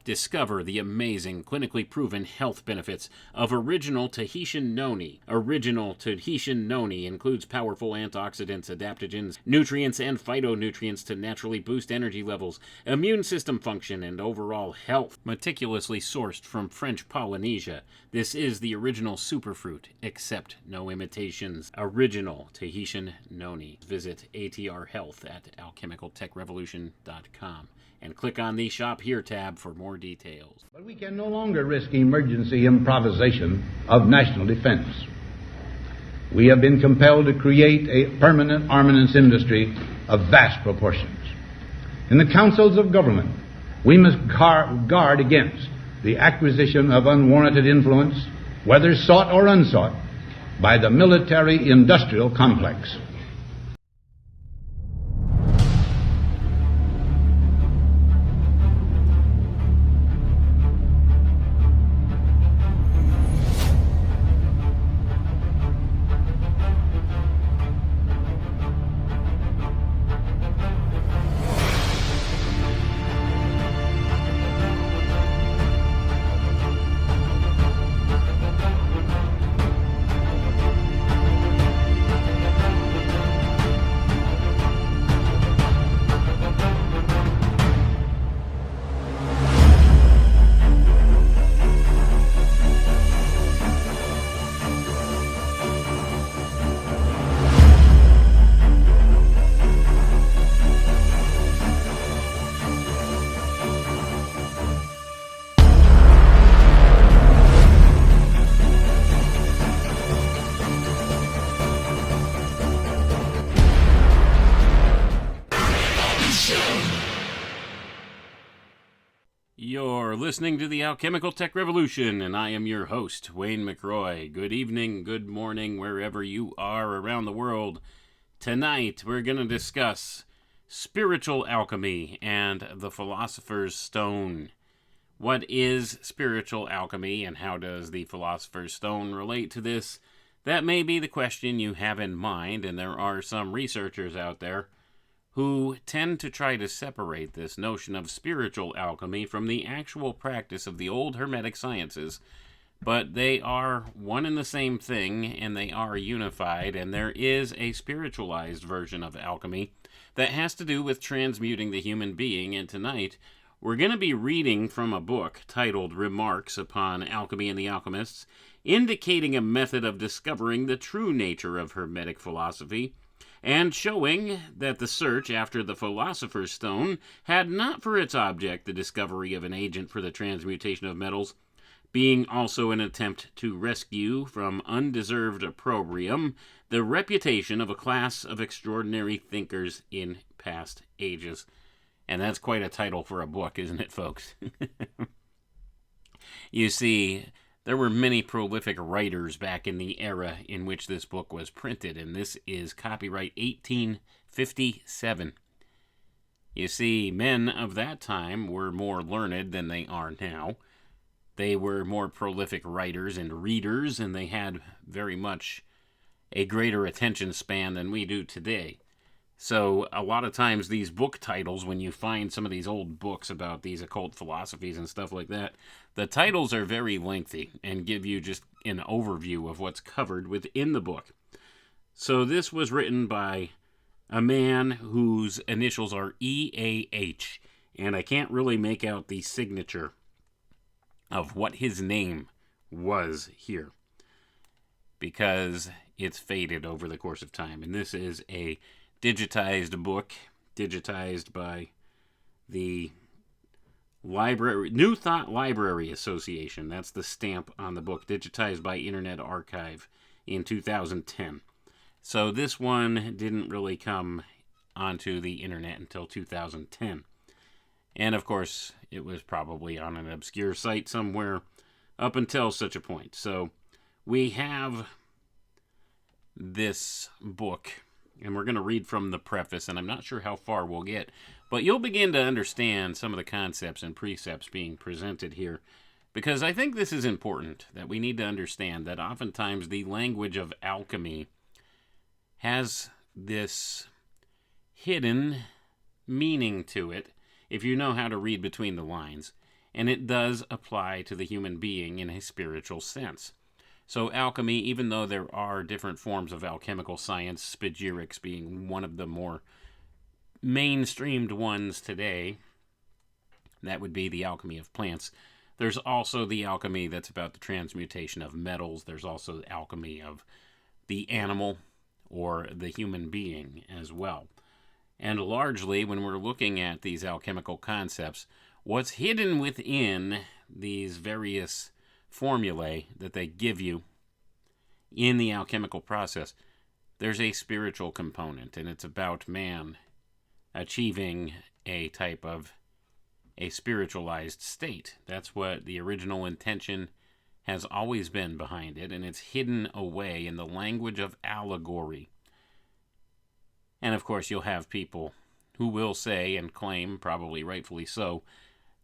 Discover the amazing, clinically proven health benefits of original Tahitian noni. Original Tahitian noni includes powerful antioxidants, adaptogens, nutrients, and phytonutrients to naturally boost energy levels, immune system function, and overall health. Meticulously sourced from French Polynesia, this is the original superfruit. Accept no imitations. Original Tahitian noni. Visit ATR Health at alchemicaltechrevolution.com. and click on the Shop Here tab for more details. But we can no longer risk emergency improvisation of national defense. We have been compelled to create a permanent armaments industry of vast proportions. In the councils of government, we must guard against the acquisition of unwarranted influence, whether sought or unsought, by the military-industrial complex. You're listening to the Alchemical Tech Revolution, and I am your host, Wayne McRoy. Good evening, good morning, wherever you are around the world. Tonight, we're going to discuss spiritual alchemy and the Philosopher's Stone. What is spiritual alchemy, and how does the Philosopher's Stone relate to this? That may be the question you have in mind, and there are some researchers out there who tend to try to separate this notion of spiritual alchemy from the actual practice of the old Hermetic sciences, but they are one and the same thing, and they are unified, and there is a spiritualized version of alchemy that has to do with transmuting the human being, and tonight we're going to be reading from a book titled Remarks upon Alchemy and the Alchemists, indicating a method of discovering the true nature of Hermetic philosophy, and showing that the search after the Philosopher's Stone had not for its object the discovery of an agent for the transmutation of metals, being also an attempt to rescue from undeserved opprobrium the reputation of a class of extraordinary thinkers in past ages. And that's quite a title for a book, isn't it, folks? You see, there were many prolific writers back in the era in which this book was printed, and this is copyright 1857. You see, men of that time were more learned than they are now. They were more prolific writers and readers, and they had very much a greater attention span than we do today. So a lot of times these book titles, when you find some of these old books about these occult philosophies and stuff like that, the titles are very lengthy and give you just an overview of what's covered within the book. So this was written by a man whose initials are E.A.H, and I can't really make out the signature of what his name was here, because it's faded over the course of time. And this is a digitized book, digitized by the New Thought Library Association. That's the stamp on the book, digitized by Internet Archive in 2010. So this one didn't really come onto the internet until 2010. And of course, it was probably on an obscure site somewhere up until such a point. So we have this book, and we're going to read from the preface, and I'm not sure how far we'll get, but you'll begin to understand some of the concepts and precepts being presented here, because I think this is important, that we need to understand that oftentimes the language of alchemy has this hidden meaning to it, if you know how to read between the lines. and it does apply to the human being in a spiritual sense. So alchemy, even though there are different forms of alchemical science, spagyrics being one of the more mainstreamed ones today, that would be the alchemy of plants. There's also the alchemy that's about the transmutation of metals. There's also the alchemy of the animal or the human being as well. And largely, when we're looking at these alchemical concepts, what's hidden within these various formulae that they give you in the alchemical process, there's a spiritual component, and it's about man achieving a type of a spiritualized state. That's what the original intention has always been behind it, and it's hidden away in the language of allegory. And of course, you'll have people who will say and claim, probably rightfully so,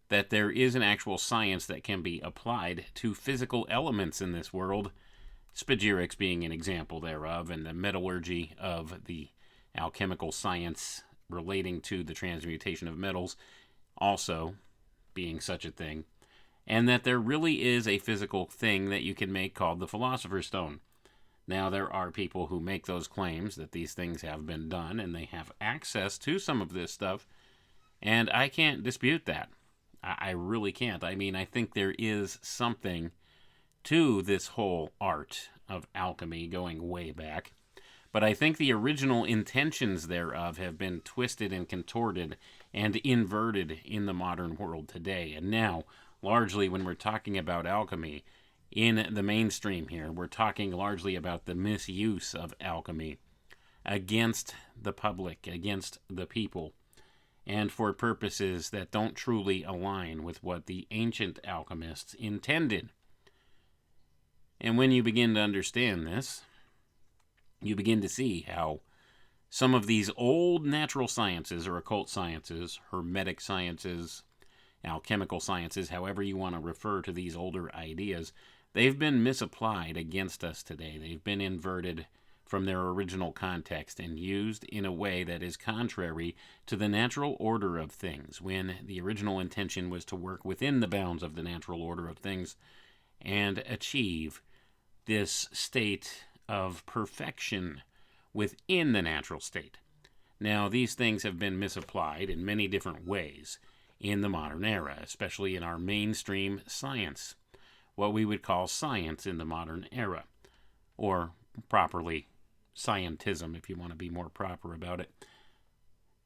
that there is an actual science that can be applied to physical elements in this world, spagyrics being an example thereof, and the metallurgy of the alchemical science relating to the transmutation of metals also being such a thing, and that there really is a physical thing that you can make called the Philosopher's Stone. Now, there are people who make those claims that these things have been done, and they have access to some of this stuff, and I can't dispute that. I really can't. I mean, I think there is something to this whole art of alchemy going way back, but I think the original intentions thereof have been twisted and contorted and inverted in the modern world today. And now, largely when we're talking about alchemy in the mainstream here, we're talking largely about the misuse of alchemy against the public, against the people, and for purposes that don't truly align with what the ancient alchemists intended. And when you begin to understand this, you begin to see how some of these old natural sciences or occult sciences, hermetic sciences, alchemical sciences, however you want to refer to these older ideas, they've been misapplied against us today. They've been inverted from their original context and used in a way that is contrary to the natural order of things, when the original intention was to work within the bounds of the natural order of things and achieve this state of perfection within the natural state. Now, these things have been misapplied in many different ways in the modern era, especially in our mainstream science, what we would call science in the modern era, or properly scientism, if you want to be more proper about it.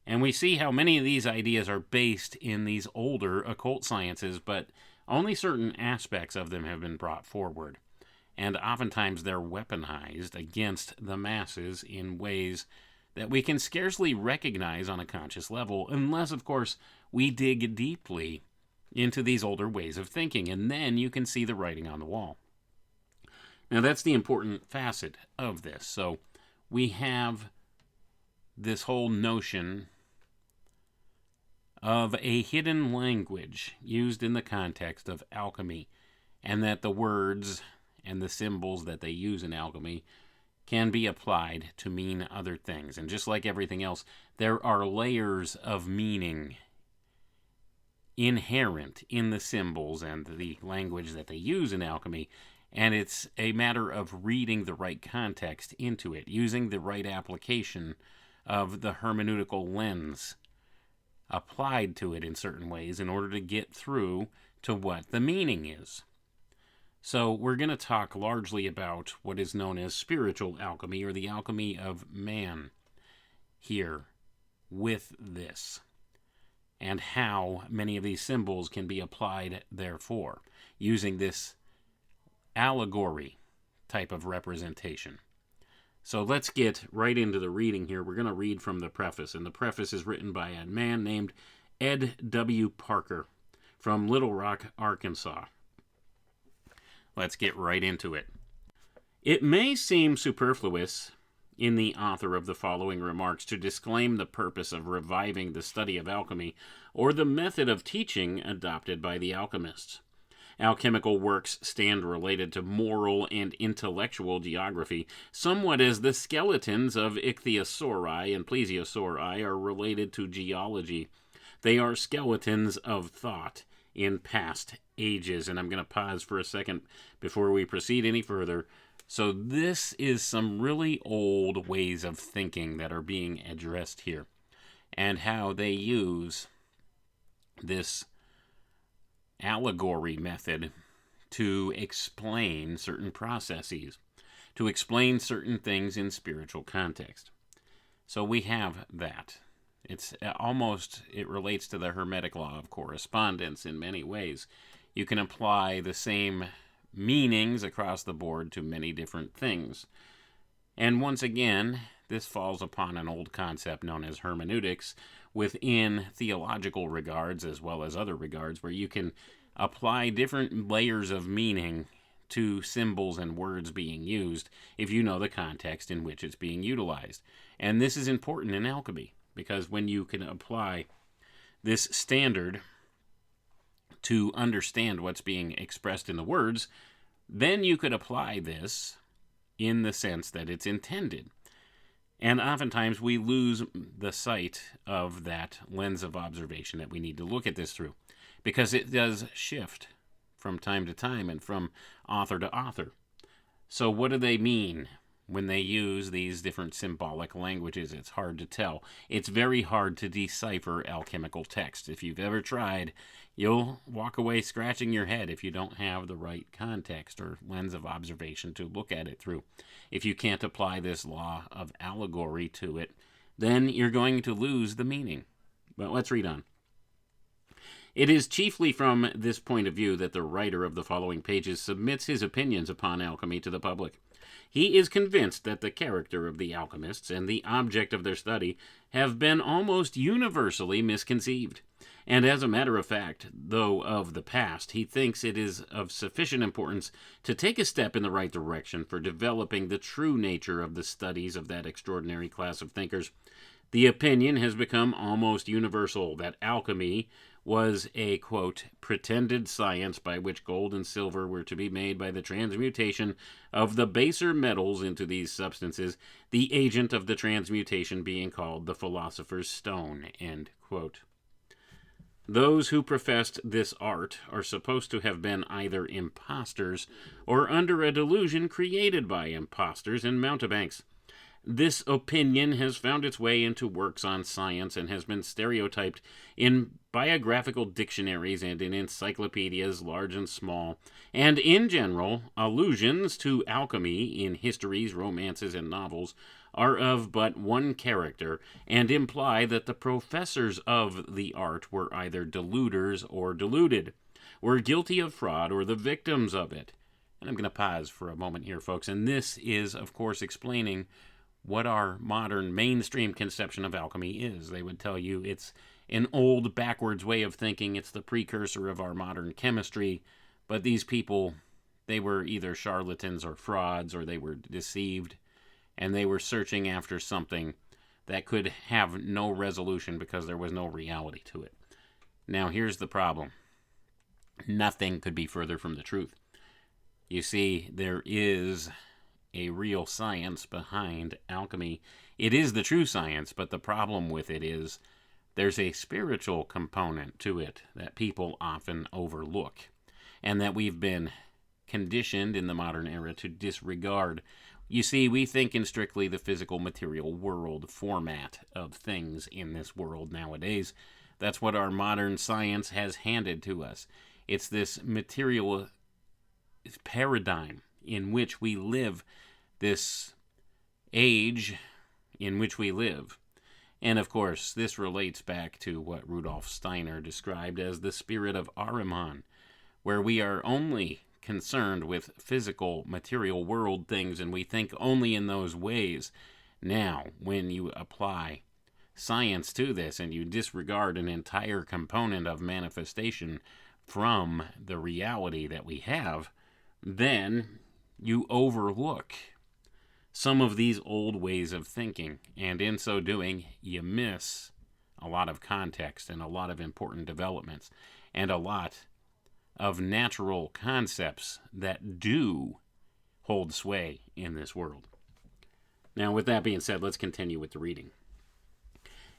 And we see how many of these ideas are based in these older occult sciences, but only certain aspects of them have been brought forward. And oftentimes they're weaponized against the masses in ways that we can scarcely recognize on a conscious level, unless, of course, we dig deeply into these older ways of thinking, and then you can see the writing on the wall. Now, that's the important facet of this. So we have this whole notion of a hidden language used in the context of alchemy, and that the words and the symbols that they use in alchemy can be applied to mean other things. And just like everything else, there are layers of meaning inherent in the symbols and the language that they use in alchemy, and it's a matter of reading the right context into it, using the right application of the hermeneutical lens applied to it in certain ways in order to get through to what the meaning is. So we're going to talk largely about what is known as spiritual alchemy, or the alchemy of man here with this, and how many of these symbols can be applied therefore, using this allegory type of representation. So let's get right into the reading here. We're going to read from the preface, and the preface is written by a man named Ed W. Parker from Little Rock, Arkansas. Let's get right into it. It may seem superfluous in the author of the following remarks to disclaim the purpose of reviving the study of alchemy or the method of teaching adopted by the alchemists. Alchemical works stand related to moral and intellectual geography, somewhat as the skeletons of ichthyosauri and plesiosauri are related to geology. They are skeletons of thought, in past ages. And I'm going to pause for a second before we proceed any further. So this is some really old ways of thinking that are being addressed here, and how they use this allegory method to explain certain processes, to explain certain things in spiritual context. So we have that. It relates to the Hermetic law of correspondence in many ways. You can apply the same meanings across the board to many different things. And once again, this falls upon an old concept known as hermeneutics within theological regards as well as other regards, where you can apply different layers of meaning to symbols and words being used if you know the context in which it's being utilized. And this is important in alchemy, because when you can apply this standard to understand what's being expressed in the words, then you could apply this in the sense that it's intended. And oftentimes we lose the sight of that lens of observation that we need to look at this through, because it does shift from time to time and from author to author. So what do they mean when they use these different symbolic languages? It's hard to tell. It's very hard to decipher alchemical text. If you've ever tried, you'll walk away scratching your head if you don't have the right context or lens of observation to look at it through. If you can't apply this law of allegory to it, then you're going to lose the meaning. But let's read on. It is chiefly from this point of view that the writer of the following pages submits his opinions upon alchemy to the public. He is convinced that the character of the alchemists and the object of their study have been almost universally misconceived. And as a matter of fact, though of the past, he thinks it is of sufficient importance to take a step in the right direction for developing the true nature of the studies of that extraordinary class of thinkers. The opinion has become almost universal that alchemy was a, quote, pretended science by which gold and silver were to be made by the transmutation of the baser metals into these substances, the agent of the transmutation being called the philosopher's stone, end quote. Those who professed this art are supposed to have been either impostors or under a delusion created by impostors and mountebanks. This opinion has found its way into works on science and has been stereotyped in biographical dictionaries and in encyclopedias large and small, and in general, allusions to alchemy in histories, romances, and novels are of but one character, and imply that the professors of the art were either deluders or deluded, were guilty of fraud or the victims of it. And I'm going to pause for a moment here, folks, and this is, of course, explaining what our modern mainstream conception of alchemy is. They would tell you it's an old, backwards way of thinking. It's the precursor of our modern chemistry. But these people, they were either charlatans or frauds, or they were deceived, and they were searching after something that could have no resolution because there was no reality to it. Now, here's the problem. Nothing could be further from the truth. You see, there is a real science behind alchemy. It is the true science, but the problem with it is there's a spiritual component to it that people often overlook, and that we've been conditioned in the modern era to disregard. You see, we think in strictly the physical material world format of things in this world nowadays. That's what our modern science has handed to us. It's this material paradigm in which we live, this age in which we live. And of course, this relates back to what Rudolf Steiner described as the spirit of Ahriman, where we are only concerned with physical, material world things, and we think only in those ways. Now, when you apply science to this and you disregard an entire component of manifestation from the reality that we have, then you overlook some of these old ways of thinking, and in so doing, you miss a lot of context and a lot of important developments and a lot of natural concepts that do hold sway in this world. Now, with that being said, let's continue with the reading.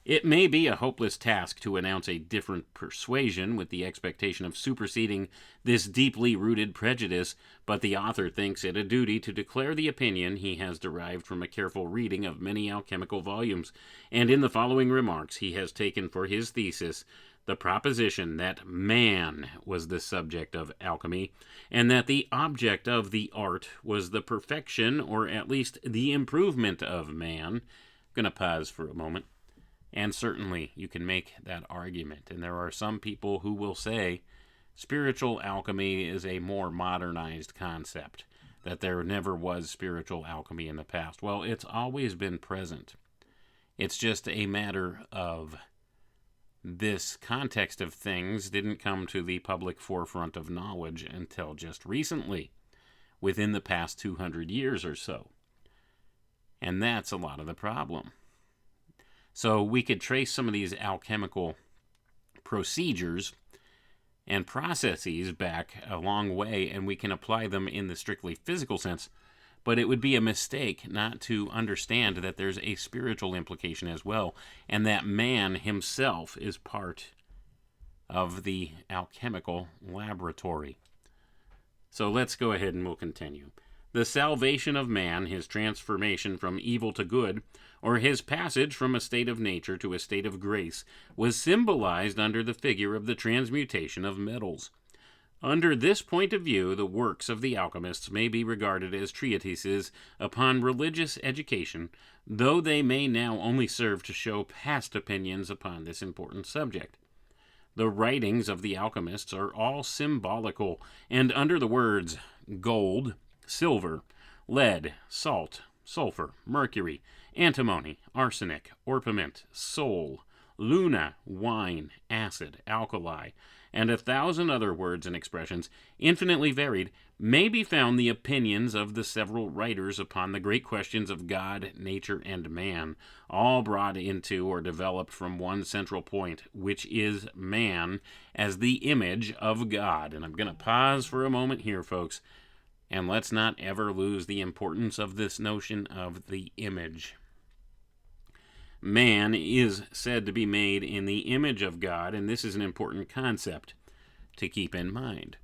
It may be a hopeless task to announce a different persuasion with the expectation of superseding this deeply rooted prejudice, but the author thinks it a duty to declare the opinion he has derived from a careful reading of many alchemical volumes, and in the following remarks he has taken for his thesis the proposition that man was the subject of alchemy, and that the object of the art was the perfection, or at least the improvement of man. I'm going to pause for a moment. And certainly you can make that argument. And there are some people who will say spiritual alchemy is a more modernized concept, that there never was spiritual alchemy in the past. Well, it's always been present. It's just a matter of this context of things didn't come to the public forefront of knowledge until just recently, within the past 200 years or so. And that's a lot of the problem. So we could trace some of these alchemical procedures and processes back a long way, and we can apply them in the strictly physical sense, but it would be a mistake not to understand that there's a spiritual implication as well, and that man himself is part of the alchemical laboratory. So let's go ahead and we'll continue. The salvation of man, his transformation from evil to good, or his passage from a state of nature to a state of grace, was symbolized under the figure of the transmutation of metals. Under this point of view, the works of the alchemists may be regarded as treatises upon religious education, though they may now only serve to show past opinions upon this important subject. The writings of the alchemists are all symbolical, and under the words gold, silver, lead, salt, sulfur, mercury, antimony, arsenic, orpiment, soul, luna, wine, acid, alkali, and 1,000 other words and expressions, infinitely varied, may be found the opinions of the several writers upon the great questions of God, nature, and man, all brought into or developed from one central point, which is man as the image of God. And I'm going to pause for a moment here, folks, and let's not ever lose the importance of this notion of the image. Man is said to be made in the image of God, and this is an important concept to keep in mind.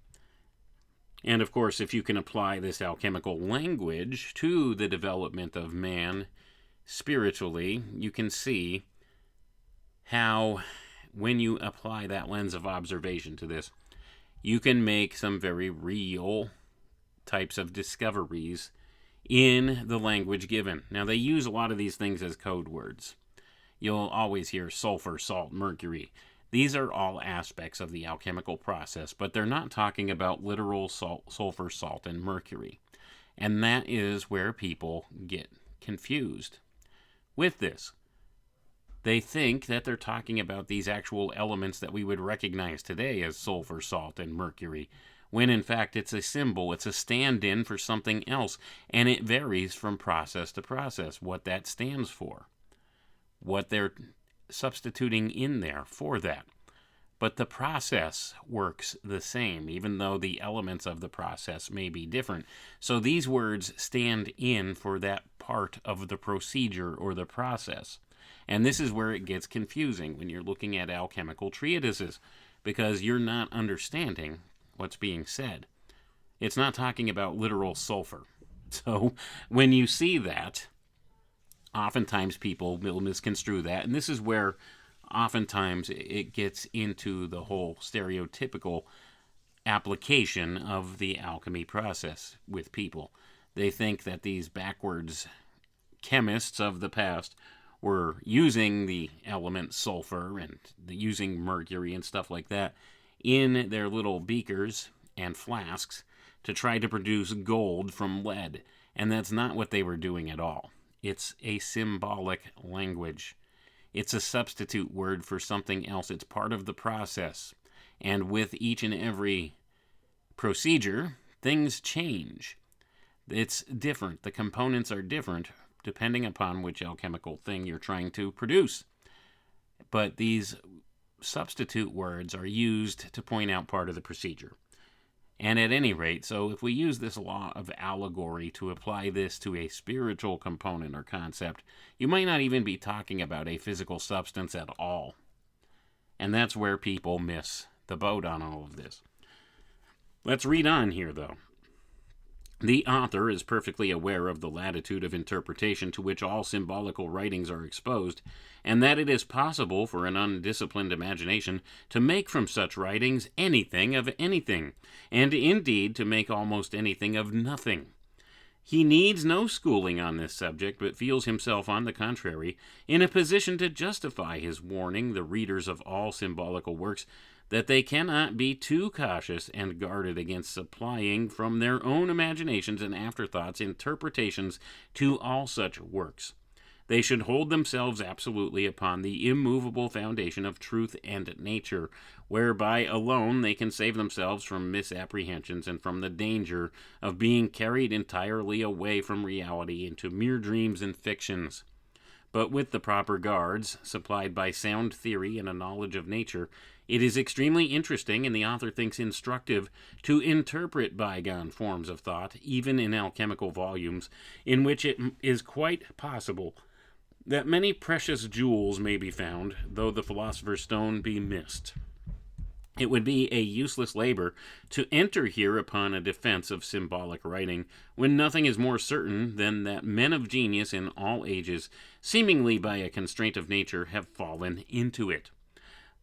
And of course, if you can apply this alchemical language to the development of man spiritually, you can see how, when you apply that lens of observation to this, you can make some very real types of discoveries in the language given. Now, they use a lot of these things as code words. You'll always hear sulfur, salt, mercury. These are all aspects of the alchemical process, but they're not talking about literal sulfur, salt, and mercury. And that is where people get confused with this. They think that they're talking about these actual elements that we would recognize today as sulfur, salt, and mercury, when in fact it's a symbol, it's a stand-in for something else, and it varies from process to process, what that stands for, what they're substituting in there for that. But the process works the same, even though the elements of the process may be different. So these words stand in for that part of the procedure or the process. And this is where it gets confusing when you're looking at alchemical treatises, because you're not understanding what's being said. It's not talking about literal sulfur. So when you see that, oftentimes people will misconstrue that, and this is where oftentimes it gets into the whole stereotypical application of the alchemy process with people. They think that these backwards chemists of the past were using the element sulfur and using mercury and stuff like that in their little beakers and flasks to try to produce gold from lead. And that's not what they were doing at all. It's a symbolic language. It's a substitute word for something else. It's part of the process. And with each and every procedure, things change. It's different. The components are different depending upon which alchemical thing you're trying to produce. But these substitute words are used to point out part of the procedure. And at any rate, so if we use this law of allegory to apply this to a spiritual component or concept, you might not even be talking about a physical substance at all. And that's where people miss the boat on all of this. Let's read on here, though. The author is perfectly aware of the latitude of interpretation to which all symbolical writings are exposed, and that it is possible for an undisciplined imagination to make from such writings anything of anything, and indeed to make almost anything of nothing. He needs no schooling on this subject, but feels himself, on the contrary, in a position to justify his warning the readers of all symbolical works that they cannot be too cautious and guarded against supplying from their own imaginations and afterthoughts interpretations to all such works. They should hold themselves absolutely upon the immovable foundation of truth and nature, whereby alone they can save themselves from misapprehensions and from the danger of being carried entirely away from reality into mere dreams and fictions. But with the proper guards, supplied by sound theory and a knowledge of nature, it is extremely interesting, and the author thinks instructive, to interpret bygone forms of thought, even in alchemical volumes, in which it is quite possible that many precious jewels may be found, though the philosopher's stone be missed. It would be a useless labor to enter here upon a defense of symbolic writing, when nothing is more certain than that men of genius in all ages, seemingly by a constraint of nature, have fallen into it.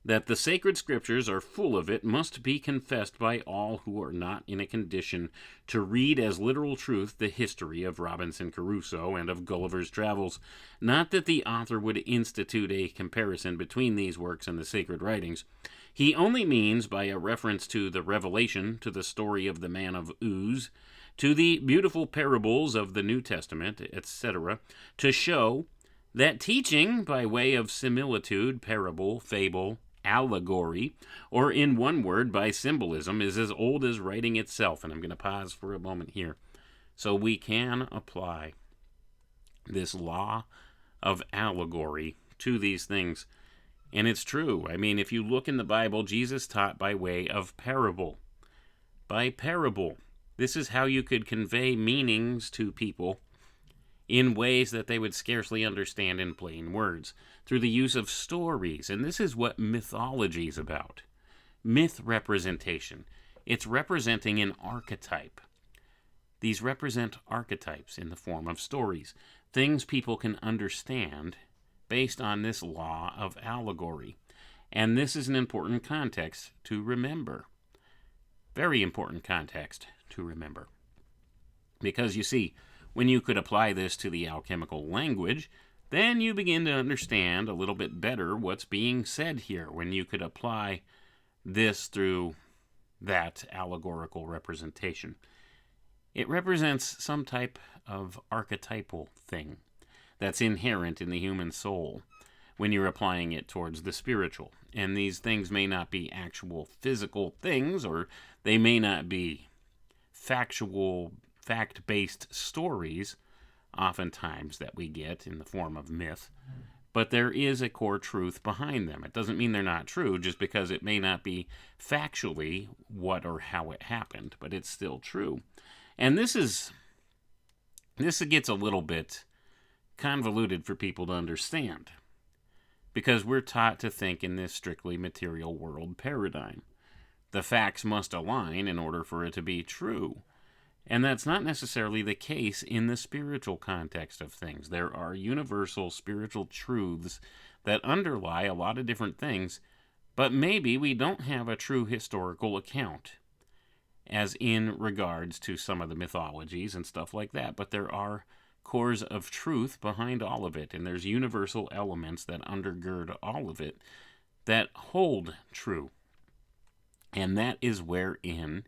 That the sacred scriptures are full of it must be confessed by all who are not in a condition to read as literal truth the history of Robinson Crusoe and of Gulliver's Travels. Not that the author would institute a comparison between these works and the sacred writings. He only means by a reference to the Revelation, to the story of the man of Uz, to the beautiful parables of the New Testament, etc., to show that teaching by way of similitude, parable, fable, allegory, or in one word, by symbolism, is as old as writing itself. And I'm going to pause for a moment here. So we can apply this law of allegory to these things. And it's true. I mean, if you look in the Bible, Jesus taught by way of parable. By parable. This is how you could convey meanings to people in ways that they would scarcely understand in plain words, through the use of stories. And this is what mythology is about. Myth representation. It's representing an archetype. These represent archetypes in the form of stories, things people can understand based on this law of allegory. And this is an important context to remember. Very important context to remember. Because you see, when you could apply this to the alchemical language, then you begin to understand a little bit better what's being said here, when you could apply this through that allegorical representation. It represents some type of archetypal thing that's inherent in the human soul when you're applying it towards the spiritual. And these things may not be actual physical things, or they may not be factual, fact-based stories, oftentimes, that we get in the form of myth, but there is a core truth behind them. It doesn't mean they're not true just because it may not be factually what or how it happened, but it's still true. And this gets a little bit convoluted for people to understand, because we're taught to think in this strictly material world paradigm. The facts must align in order for it to be true. And that's not necessarily the case in the spiritual context of things. There are universal spiritual truths that underlie a lot of different things, but maybe we don't have a true historical account, as in regards to some of the mythologies and stuff like that. But there are cores of truth behind all of it, and there's universal elements that undergird all of it that hold true. And that is wherein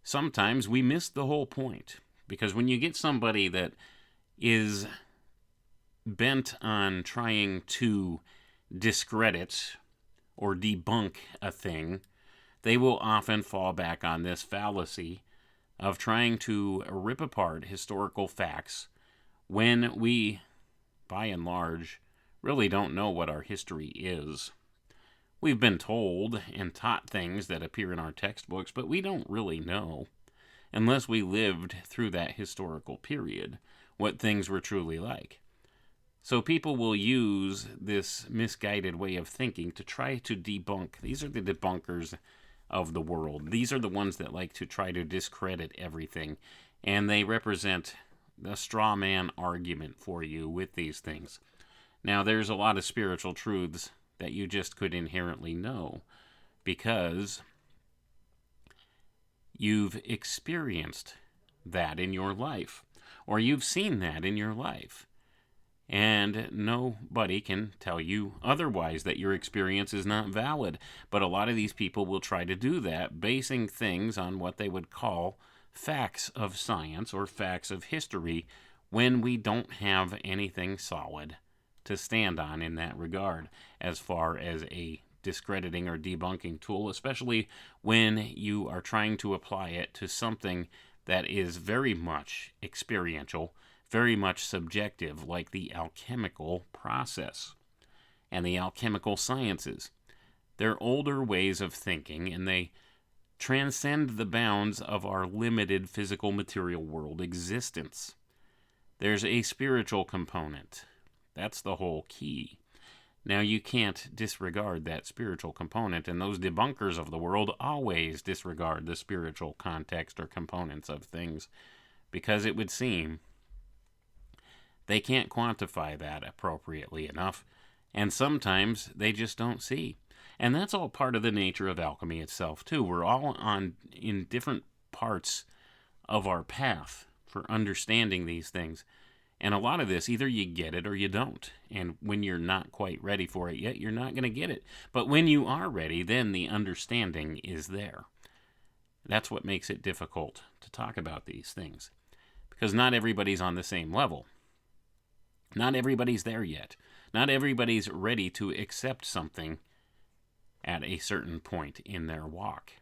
sometimes we miss the whole point. Because when you get somebody that is bent on trying to discredit or debunk a thing, they will often fall back on this fallacy of trying to rip apart historical facts when we, by and large, really don't know what our history is. We've been told and taught things that appear in our textbooks, but we don't really know, unless we lived through that historical period, what things were truly like. So people will use this misguided way of thinking to try to debunk. These are the debunkers of the world. These are the ones that like to try to discredit everything, and they represent the straw man argument for you with these things. Now, there's a lot of spiritual truths that you just could inherently know because you've experienced that in your life, or you've seen that in your life. And nobody can tell you otherwise, that your experience is not valid. But a lot of these people will try to do that, basing things on what they would call facts of science or facts of history, when we don't have anything solid to stand on in that regard as far as a discrediting or debunking tool, especially when you are trying to apply it to something that is very much experiential, very much subjective, like the alchemical process and the alchemical sciences. They're older ways of thinking, and they transcend the bounds of our limited physical material world existence. There's a spiritual component. That's the whole key. Now, you can't disregard that spiritual component, and those debunkers of the world always disregard the spiritual context or components of things, because it would seem they can't quantify that appropriately enough, and sometimes they just don't see. And that's all part of the nature of alchemy itself, too. We're all in different parts of our path for understanding these things. And a lot of this, either you get it or you don't. And when you're not quite ready for it yet, you're not going to get it. But when you are ready, then the understanding is there. That's what makes it difficult to talk about these things, because not everybody's on the same level. Not everybody's there yet. Not everybody's ready to accept something at a certain point in their walk.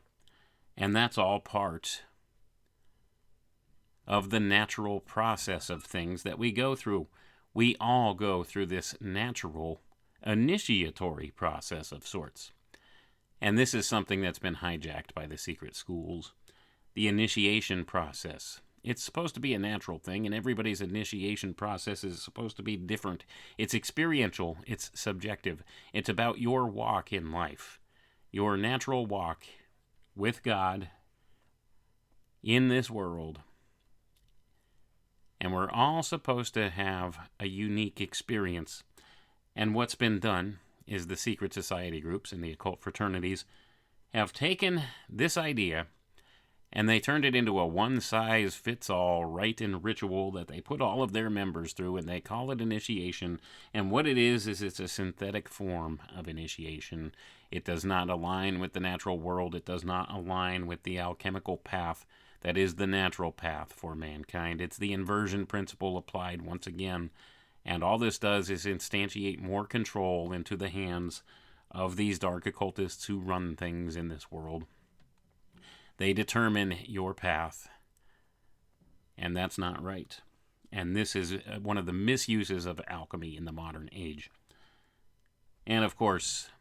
And that's all part of the natural process of things that we go through. We all go through this natural initiatory process of sorts. And this is something that's been hijacked by the secret schools. The initiation process. It's supposed to be a natural thing, and everybody's initiation process is supposed to be different. It's experiential. It's subjective. It's about your walk in life. Your natural walk with God in this world. And we're all supposed to have a unique experience. And what's been done is the secret society groups and the occult fraternities have taken this idea and they turned it into a one-size-fits-all rite and ritual that they put all of their members through, and they call it initiation. And what it is it's a synthetic form of initiation. It does not align with the natural world. It does not align with the alchemical path that is the natural path for mankind. It's the inversion principle applied once again. And all this does is instantiate more control into the hands of these dark occultists who run things in this world. They determine your path, and that's not right. And this is one of the misuses of alchemy in the modern age. And of course,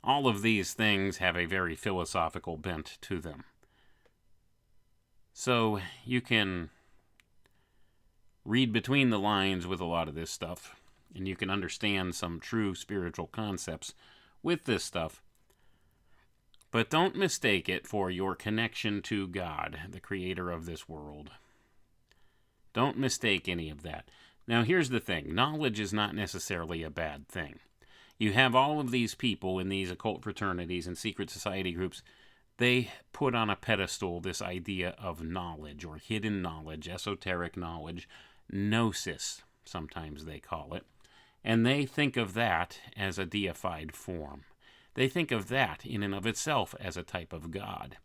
all of these things have a very philosophical bent to them. So you can read between the lines with a lot of this stuff, and you can understand some true spiritual concepts with this stuff. But don't mistake it for your connection to God, the creator of this world. Don't mistake any of that. Now, here's the thing. Knowledge is not necessarily a bad thing. You have all of these people in these occult fraternities and secret society groups. They put on a pedestal this idea of knowledge, or hidden knowledge, esoteric knowledge, gnosis, sometimes they call it. And they think of that as a deified form. They think of that in and of itself as a type of God.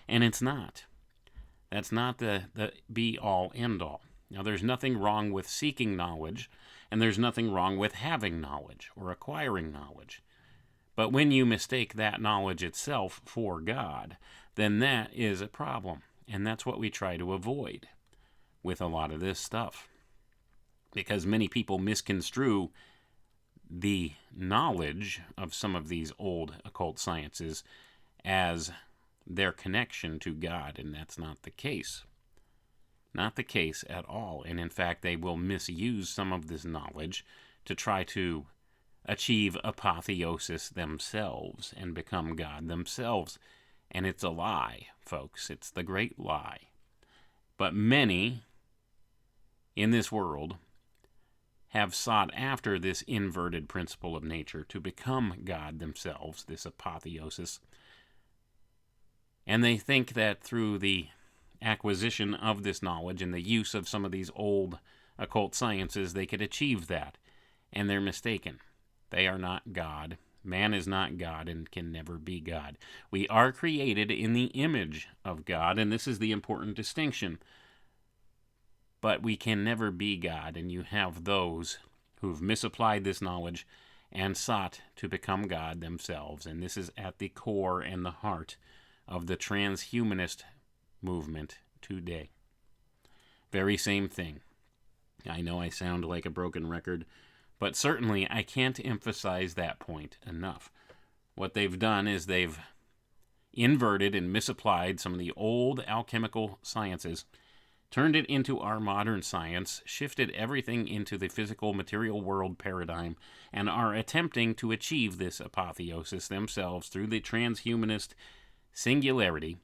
And it's not. That's not the be-all, end-all. Now, there's nothing wrong with seeking knowledge, and there's nothing wrong with having knowledge or acquiring knowledge. But when you mistake that knowledge itself for God, then that is a problem. And that's what we try to avoid with a lot of this stuff. Because many people misconstrue the knowledge of some of these old occult sciences as their connection to God, and that's not the case. Not the case at all. And in fact, they will misuse some of this knowledge to try to achieve apotheosis themselves and become God themselves. And it's a lie, folks. It's the great lie. But many in this world have sought after this inverted principle of nature to become God themselves, this apotheosis. And they think that through the acquisition of this knowledge and the use of some of these old occult sciences, they could achieve that. And they're mistaken. They are not God. Man is not God and can never be God. We are created in the image of God, and this is the important distinction. But we can never be God, and you have those who've misapplied this knowledge and sought to become God themselves. And this is at the core and the heart of the transhumanist movement today. Very same thing. I know I sound like a broken record, but certainly I can't emphasize that point enough. What they've done is they've inverted and misapplied some of the old alchemical sciences, turned it into our modern science, shifted everything into the physical material world paradigm, and are attempting to achieve this apotheosis themselves through the transhumanist singularity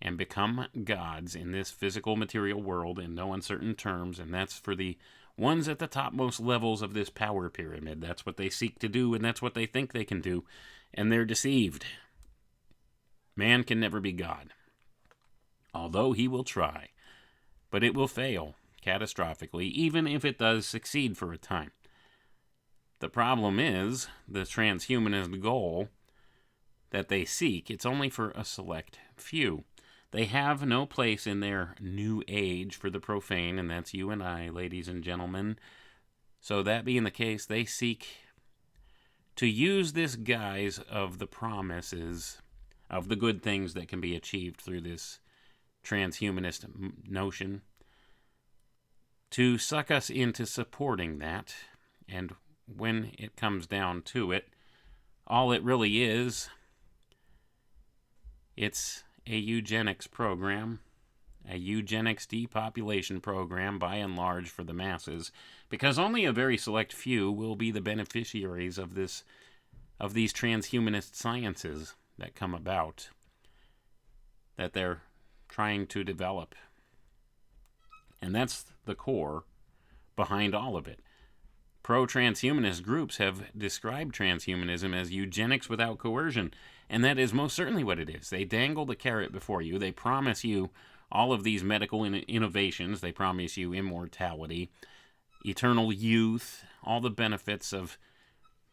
and become gods in this physical material world in no uncertain terms. And that's for the ones at the topmost levels of this power pyramid. That's what they seek to do, and that's what they think they can do, and they're deceived. Man can never be God, although he will try, but it will fail catastrophically, even if it does succeed for a time. The problem is the transhumanist goal that they seek, it's only for a select few. They have no place in their new age for the profane, and that's you and I, ladies and gentlemen. So that being the case, they seek to use this guise of the promises of the good things that can be achieved through this transhumanist notion to suck us into supporting that. And when it comes down to it, all it really is, it's a eugenics program, a eugenics depopulation program by and large for the masses, because only a very select few will be the beneficiaries of these transhumanist sciences that come about, that they're trying to develop. And that's the core behind all of it. Pro-transhumanist groups have described transhumanism as eugenics without coercion, and that is most certainly what it is. They dangle the carrot before you. They promise you all of these medical innovations. They promise you immortality, eternal youth, all the benefits of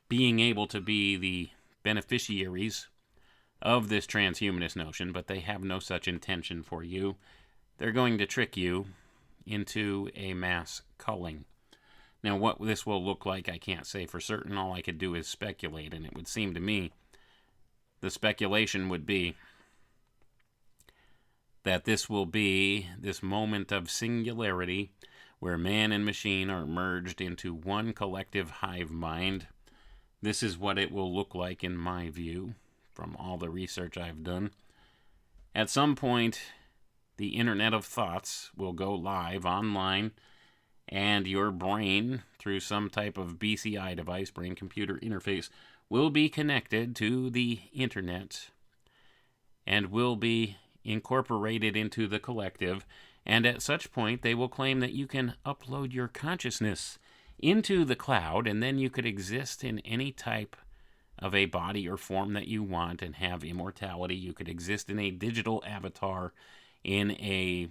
being able to be the beneficiaries of this transhumanist notion, but they have no such intention for you. They're going to trick you into a mass culling. Now, what this will look like, I can't say for certain. All I could do is speculate, and it would seem to me the speculation would be that this will be this moment of singularity where man and machine are merged into one collective hive mind. This is what it will look like in my view, from all the research I've done. At some point, the Internet of Thoughts will go live online, and your brain, through some type of BCI device, brain-computer interface, will be connected to the Internet and will be incorporated into the collective. And at such point, they will claim that you can upload your consciousness into the cloud, and then you could exist in any type of a body or form that you want and have immortality. You could exist in a digital avatar in a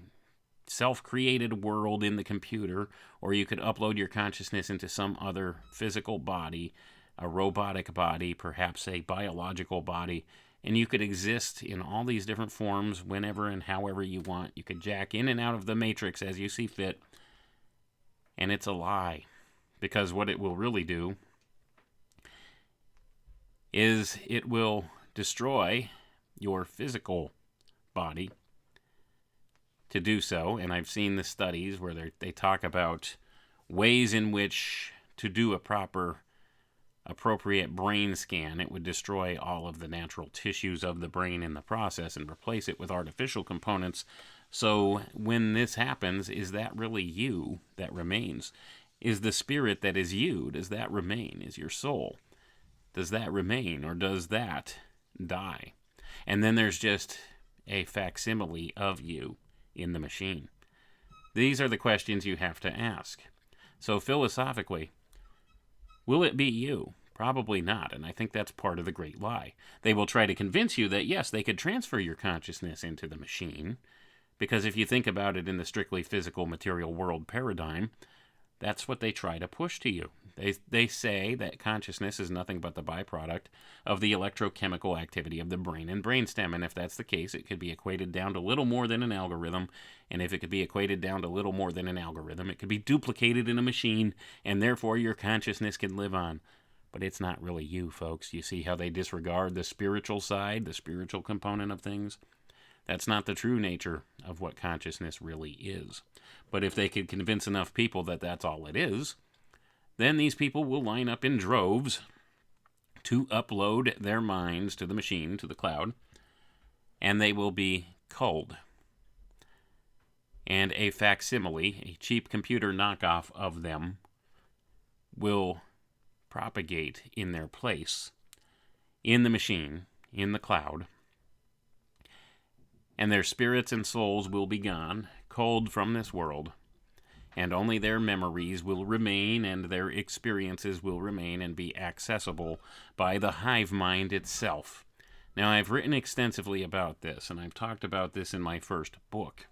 self-created world in the computer, or you could upload your consciousness into some other physical body, a robotic body, perhaps a biological body, and you could exist in all these different forms whenever and however you want. You could jack in and out of the matrix as you see fit, and it's a lie, because what it will really do is it will destroy your physical body to do so. And I've seen the studies where they talk about ways in which to do a proper, appropriate brain scan, it would destroy all of the natural tissues of the brain in the process and replace it with artificial components. So when this happens, is that really you that remains? Is the spirit that is you, does that remain? Is your soul? Does that remain, or does that die? And then there's just a facsimile of you in the machine. These are the questions you have to ask. So philosophically, will it be you? Probably not, and I think that's part of the great lie. They will try to convince you that, yes, they could transfer your consciousness into the machine, because if you think about it in the strictly physical material world paradigm, that's what they try to push to you. They say that consciousness is nothing but the byproduct of the electrochemical activity of the brain and brainstem, and if that's the case, it could be equated down to little more than an algorithm, and if it could be equated down to little more than an algorithm, it could be duplicated in a machine, and therefore your consciousness can live on. But it's not really you, folks. You see how they disregard the spiritual side, the spiritual component of things? That's not the true nature of what consciousness really is. But if they could convince enough people that that's all it is, then these people will line up in droves to upload their minds to the machine, to the cloud, and they will be culled. And a facsimile, a cheap computer knockoff of them, will propagate in their place in the machine, in the cloud, and their spirits and souls will be gone, culled from this world, and only their memories will remain and their experiences will remain and be accessible by the hive mind itself. Now, I've written extensively about this, and I've talked about this in my first book,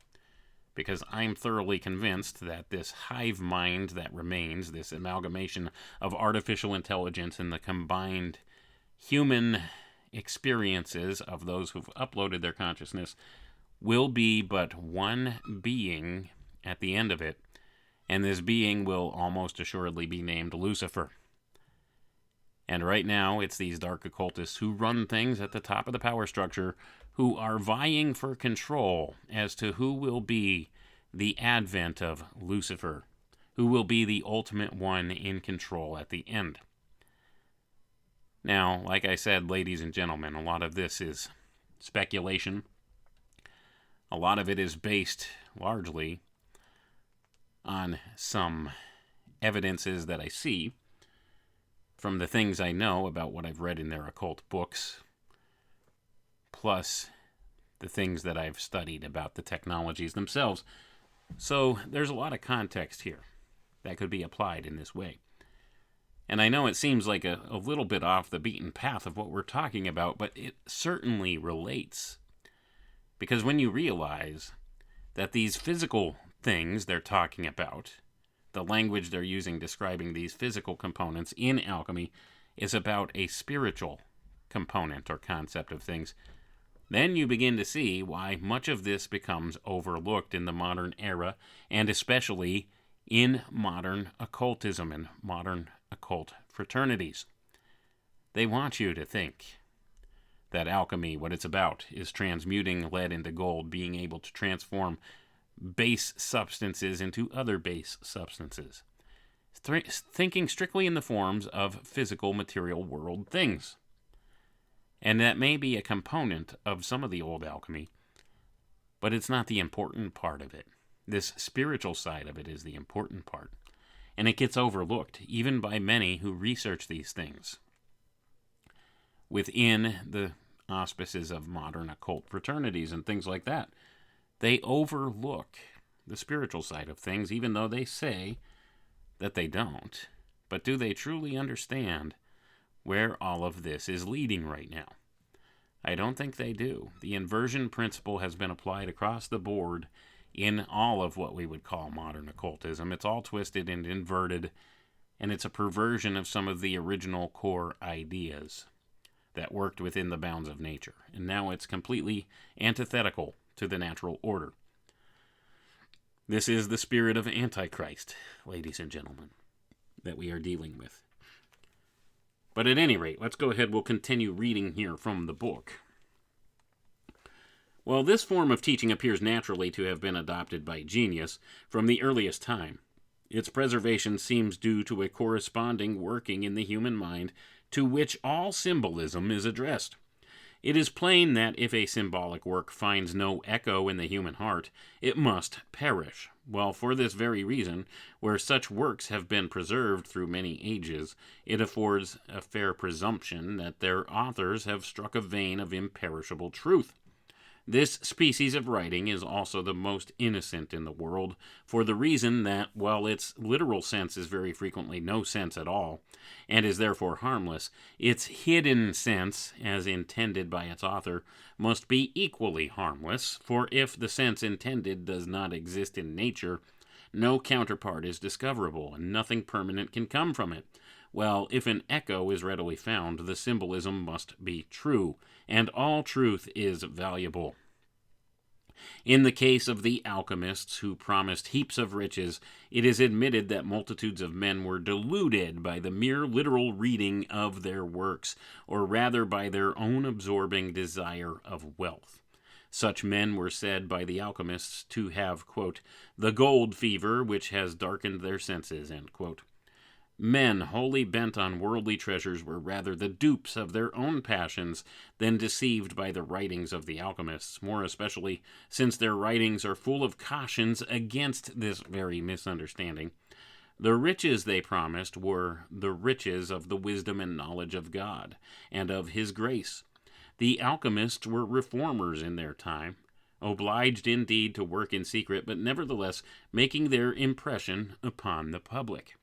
because I'm thoroughly convinced that this hive mind that remains, this amalgamation of artificial intelligence and the combined human experiences of those who've uploaded their consciousness, will be but one being at the end of it, and this being will almost assuredly be named Lucifer. And right now, it's these dark occultists who run things at the top of the power structure who are vying for control as to who will be the advent of Lucifer, who will be the ultimate one in control at the end. Now, like I said, ladies and gentlemen, a lot of this is speculation. A lot of it is based largely on some evidences that I see from the things I know about what I've read in their occult books, plus the things that I've studied about the technologies themselves. So there's a lot of context here that could be applied in this way. And I know it seems like a little bit off the beaten path of what we're talking about, but it certainly relates. Because when you realize that these physical things they're talking about, the language they're using describing these physical components in alchemy, is about a spiritual component or concept of things, then you begin to see why much of this becomes overlooked in the modern era, and especially in modern occultism and modern occult fraternities. They want you to think that alchemy, what it's about, is transmuting lead into gold, being able to transform base substances into other base substances. Thinking strictly in the forms of physical material world things. And that may be a component of some of the old alchemy, but it's not the important part of it. This spiritual side of it is the important part. And it gets overlooked, even by many who research these things within the auspices of modern occult fraternities and things like that. They overlook the spiritual side of things, even though they say that they don't. But do they truly understand where all of this is leading right now? I don't think they do. The inversion principle has been applied across the board in all of what we would call modern occultism. It's all twisted and inverted, and it's a perversion of some of the original core ideas that worked within the bounds of nature. And now it's completely antithetical to the natural order. This is the spirit of Antichrist, ladies and gentlemen, that we are dealing with. But at any rate, let's go ahead. We'll continue reading here from the book. Well, this form of teaching appears naturally to have been adopted by genius from the earliest time. Its preservation seems due to a corresponding working in the human mind to which all symbolism is addressed. It is plain that if a symbolic work finds no echo in the human heart, it must perish. Well, for this very reason, where such works have been preserved through many ages, it affords a fair presumption that their authors have struck a vein of imperishable truth. This species of writing is also the most innocent in the world, for the reason that, while its literal sense is very frequently no sense at all, and is therefore harmless, its hidden sense, as intended by its author, must be equally harmless, for if the sense intended does not exist in nature, no counterpart is discoverable, and nothing permanent can come from it. Well, if an echo is readily found, the symbolism must be true, and all truth is valuable. In the case of the alchemists who promised heaps of riches, it is admitted that multitudes of men were deluded by the mere literal reading of their works, or rather by their own absorbing desire of wealth. Such men were said by the alchemists to have, quote, the gold fever which has darkened their senses, end quote. Men wholly bent on worldly treasures were rather the dupes of their own passions than deceived by the writings of the alchemists, more especially since their writings are full of cautions against this very misunderstanding. The riches they promised were the riches of the wisdom and knowledge of God and of His grace. The alchemists were reformers in their time, obliged indeed to work in secret, but nevertheless making their impression upon the public.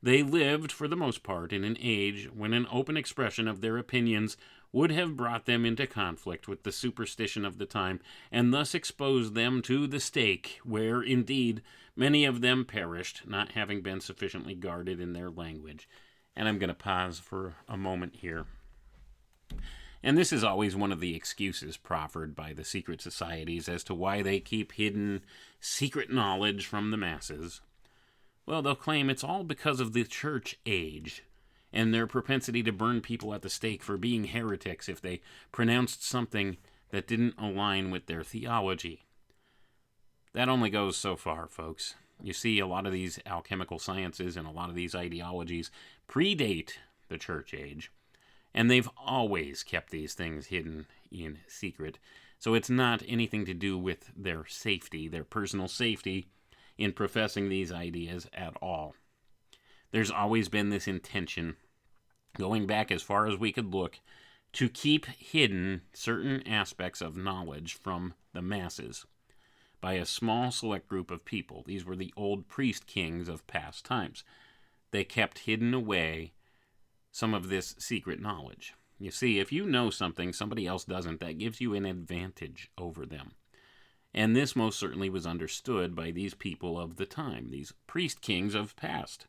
They lived, for the most part, in an age when an open expression of their opinions would have brought them into conflict with the superstition of the time, and thus exposed them to the stake, where, indeed, many of them perished, not having been sufficiently guarded in their language. And I'm going to pause for a moment here. And this is always one of the excuses proffered by the secret societies as to why they keep hidden secret knowledge from the masses. Well, they'll claim it's all because of the church age and their propensity to burn people at the stake for being heretics if they pronounced something that didn't align with their theology. That only goes so far, folks. You see, a lot of these alchemical sciences and a lot of these ideologies predate the church age, and they've always kept these things hidden in secret. So it's not anything to do with their safety, their personal safety, in professing these ideas at all. There's always been this intention, going back as far as we could look, to keep hidden certain aspects of knowledge from the masses by a small select group of people. These were the old priest kings of past times. They kept hidden away some of this secret knowledge. You see, if you know something somebody else doesn't, that gives you an advantage over them. And this most certainly was understood by these people of the time, these priest kings of past.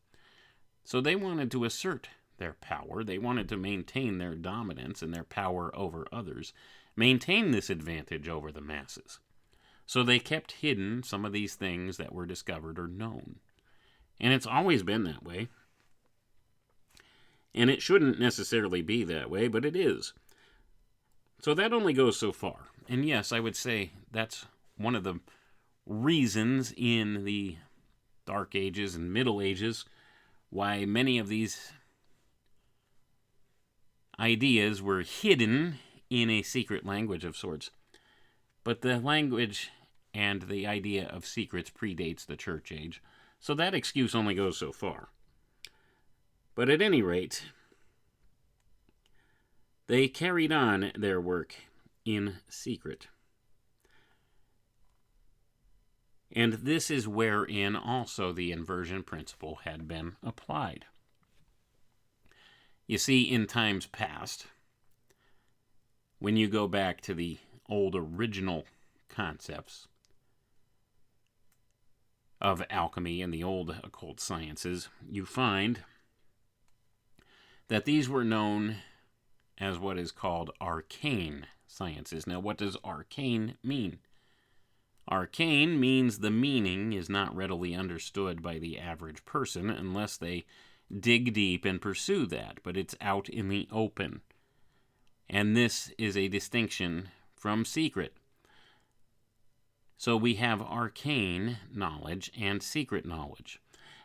So they wanted to assert their power. They wanted to maintain their dominance and their power over others, maintain this advantage over the masses. So they kept hidden some of these things that were discovered or known. And it's always been that way. And it shouldn't necessarily be that way, but it is. So that only goes so far. And yes, I would say that's one of the reasons in the Dark Ages and Middle Ages why many of these ideas were hidden in a secret language of sorts. But the language and the idea of secrets predates the church age, so that excuse only goes so far. But at any rate, they carried on their work in secret. And this is wherein also the inversion principle had been applied. You see, in times past, when you go back to the old original concepts of alchemy and the old occult sciences, you find that these were known as what is called arcane sciences. Now, what does arcane mean? Arcane means the meaning is not readily understood by the average person unless they dig deep and pursue that, but it's out in the open. And this is a distinction from secret. So we have arcane knowledge and secret knowledge.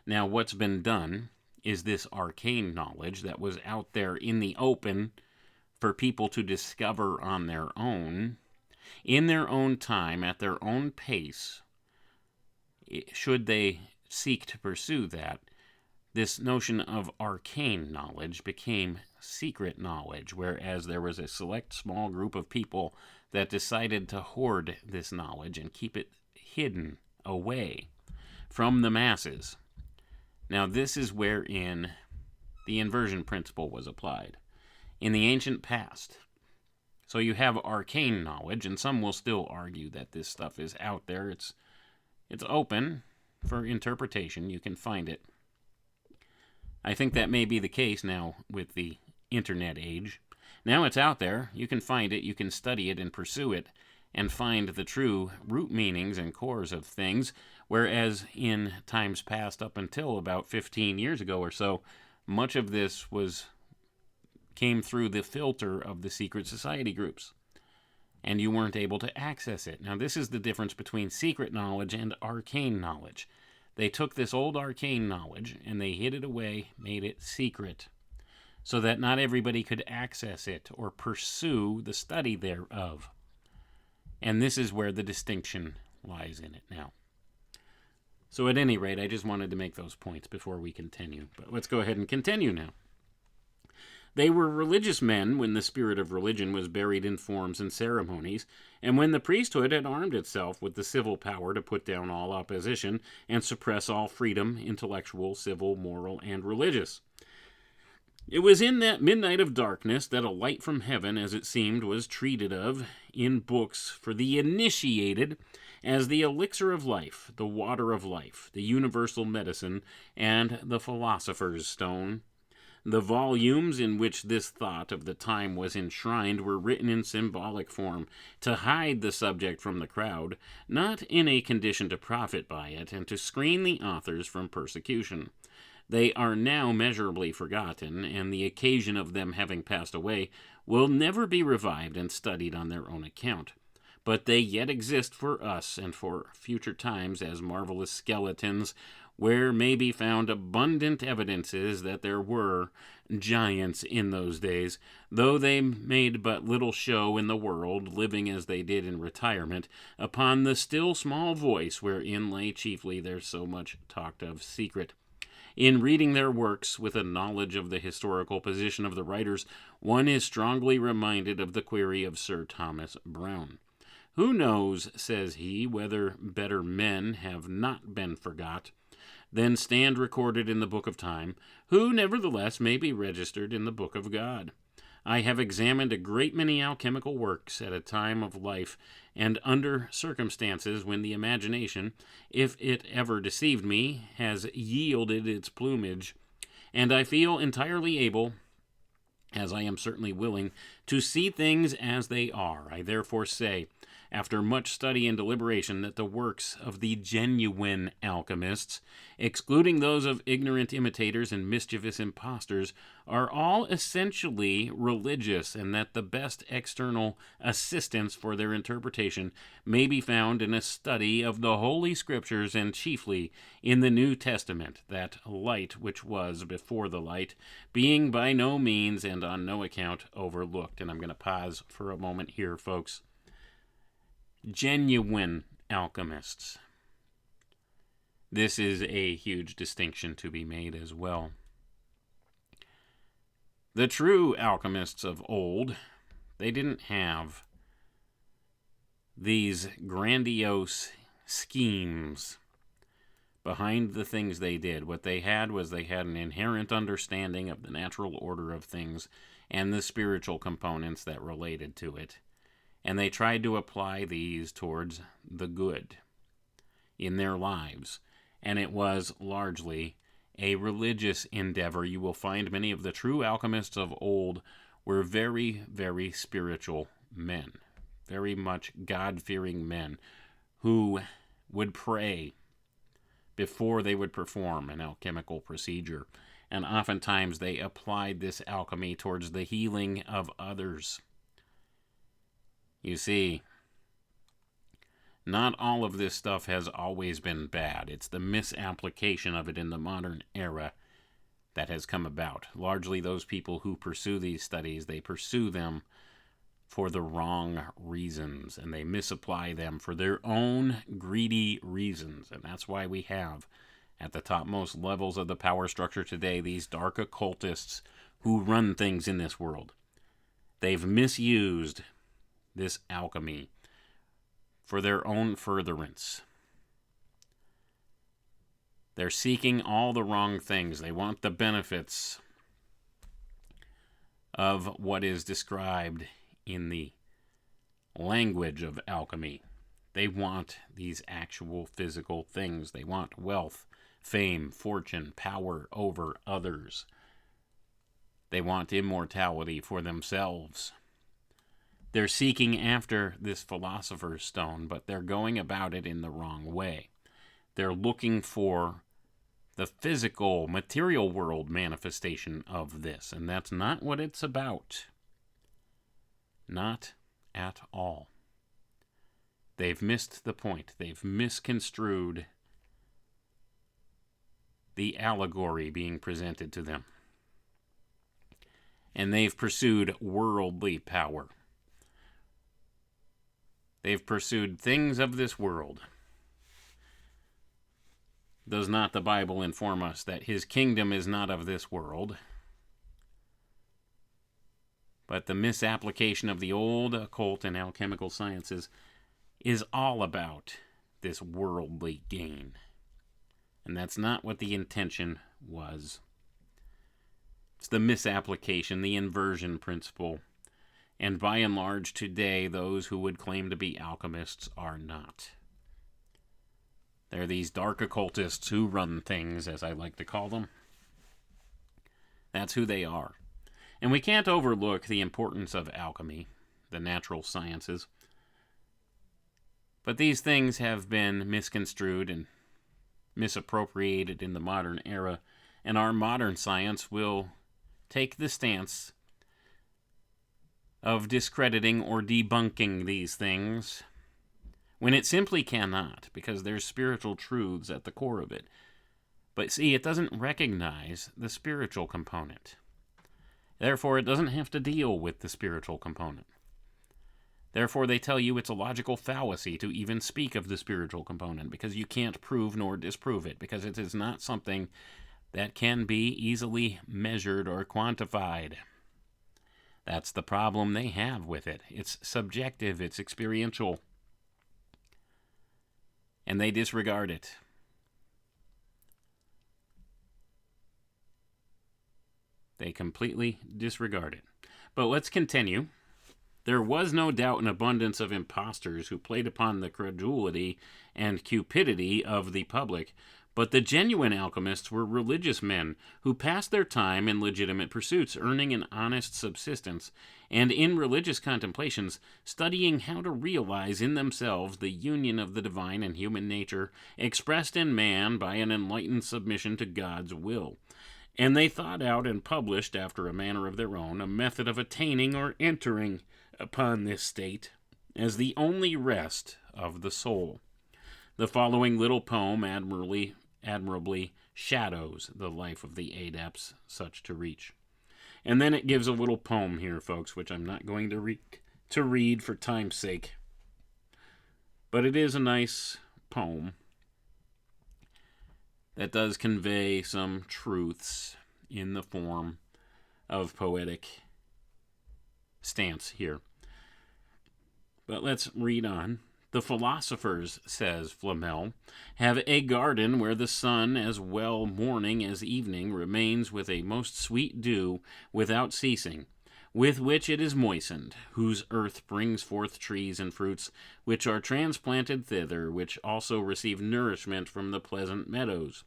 Now, what's been done is this arcane knowledge that was out there in the open for people to discover on their own, in their own time, at their own pace, should they seek to pursue that. This notion of arcane knowledge became secret knowledge, whereas there was a select small group of people that decided to hoard this knowledge and keep it hidden away from the masses. Now, this is wherein the inversion principle was applied in the ancient past. So you have arcane knowledge, and some will still argue that this stuff is out there. It's open for interpretation. You can find it. I think that may be the case now with the internet age. Now it's out there. You can find it, you can study it and pursue it and find the true root meanings and cores of things, whereas in times past, up until about 15 years ago or so, much of this came through the filter of the secret society groups, and you weren't able to access it. Now, this is the difference between secret knowledge and arcane knowledge. They took this old arcane knowledge and they hid it away, made it secret, so that not everybody could access it or pursue the study thereof. And this is where the distinction lies in it now. So at any rate, I just wanted to make those points before we continue. But let's go ahead and continue now. They were religious men when the spirit of religion was buried in forms and ceremonies, and when the priesthood had armed itself with the civil power to put down all opposition and suppress all freedom, intellectual, civil, moral, and religious. It was in that midnight of darkness that a light from heaven, as it seemed, was treated of in books for the initiated as the elixir of life, the water of life, the universal medicine, and the philosopher's stone. The volumes in which this thought of the time was enshrined were written in symbolic form to hide the subject from the crowd, not in a condition to profit by it, and to screen the authors from persecution. They are now measurably forgotten, and the occasion of them having passed away will never be revived and studied on their own account. But they yet exist for us and for future times as marvelous skeletons, where may be found abundant evidences that there were giants in those days, though they made but little show in the world, living as they did in retirement, upon the still small voice wherein lay chiefly their so much talked of secret. In reading their works with a knowledge of the historical position of the writers, one is strongly reminded of the query of Sir Thomas Browne. Who knows, says he, whether better men have not been forgot than stand recorded in the book of time, who nevertheless may be registered in the book of God. I have examined a great many alchemical works at a time of life and under circumstances when the imagination, if it ever deceived me, has yielded its plumage, and I feel entirely able, as I am certainly willing, to see things as they are. I therefore say, after much study and deliberation, that the works of the genuine alchemists, excluding those of ignorant imitators and mischievous impostors, are all essentially religious, and that the best external assistance for their interpretation may be found in a study of the Holy Scriptures, and chiefly in the New Testament, that light which was before the light, being by no means and on no account overlooked. And I'm going to pause for a moment here, folks. Genuine alchemists. This is a huge distinction to be made as well. The true alchemists of old, they didn't have these grandiose schemes behind the things they did. What they had was they had an inherent understanding of the natural order of things and the spiritual components that related to it. And they tried to apply these towards the good in their lives. And it was largely a religious endeavor. You will find many of the true alchemists of old were very, very spiritual men, very much God-fearing men who would pray before they would perform an alchemical procedure. And oftentimes they applied this alchemy towards the healing of others. You see, Not all of this stuff has always been bad. It's the misapplication of it in the modern era that has come about. Largely those people who pursue these studies, they pursue them for the wrong reasons, and they misapply them for their own greedy reasons. And that's why we have, at the topmost levels of the power structure today, these dark occultists who run things in this world. They've misused this alchemy for their own furtherance. They're seeking all the wrong things. They want the benefits of what is described in the language of alchemy. They want these actual physical things. They want wealth, fame, fortune, power over others. They want immortality for themselves. They're seeking after this philosopher's stone, but they're going about it in the wrong way. They're looking for the physical, material world manifestation of this, and that's not what it's about. Not at all. They've missed the point. They've misconstrued the allegory being presented to them. And they've pursued worldly power. They've pursued things of this world. Does not the Bible inform us that his kingdom is not of this world? But the misapplication of the old occult and alchemical sciences is all about this worldly gain. And that's not what the intention was. It's the misapplication, the inversion principle. And by and large today, those who would claim to be alchemists are not. They're these dark occultists who run things, as I like to call them. That's who they are. And we can't overlook the importance of alchemy, the natural sciences. But these things have been misconstrued and misappropriated in the modern era, and our modern science will take the stance of discrediting or debunking these things when it simply cannot, because there's spiritual truths at the core of it. But see, it doesn't recognize the spiritual component. Therefore, it doesn't have to deal with the spiritual component. Therefore, they tell you it's a logical fallacy to even speak of the spiritual component, because you can't prove nor disprove it, because it is not something that can be easily measured or quantified. That's the problem they have with it. It's subjective, it's experiential, and they disregard it. They completely disregard it. But let's continue. There was no doubt an abundance of impostors who played upon the credulity and cupidity of the public, but the genuine alchemists were religious men who passed their time in legitimate pursuits, earning an honest subsistence, and in religious contemplations, studying how to realize in themselves the union of the divine and human nature, expressed in man by an enlightened submission to God's will. And they thought out and published, after a manner of their own, a method of attaining or entering upon this state as the only rest of the soul. The following little poem admirably shadows the life of the adepts such to reach. And then it gives a little poem here, folks, which I'm not going to read for time's sake. But it is a nice poem that does convey some truths in the form of poetic stance here. But let's read on. The philosophers, says Flamel, have a garden where the sun, as well morning as evening, remains with a most sweet dew without ceasing, with which it is moistened, whose earth brings forth trees and fruits, which are transplanted thither, which also receive nourishment from the pleasant meadows.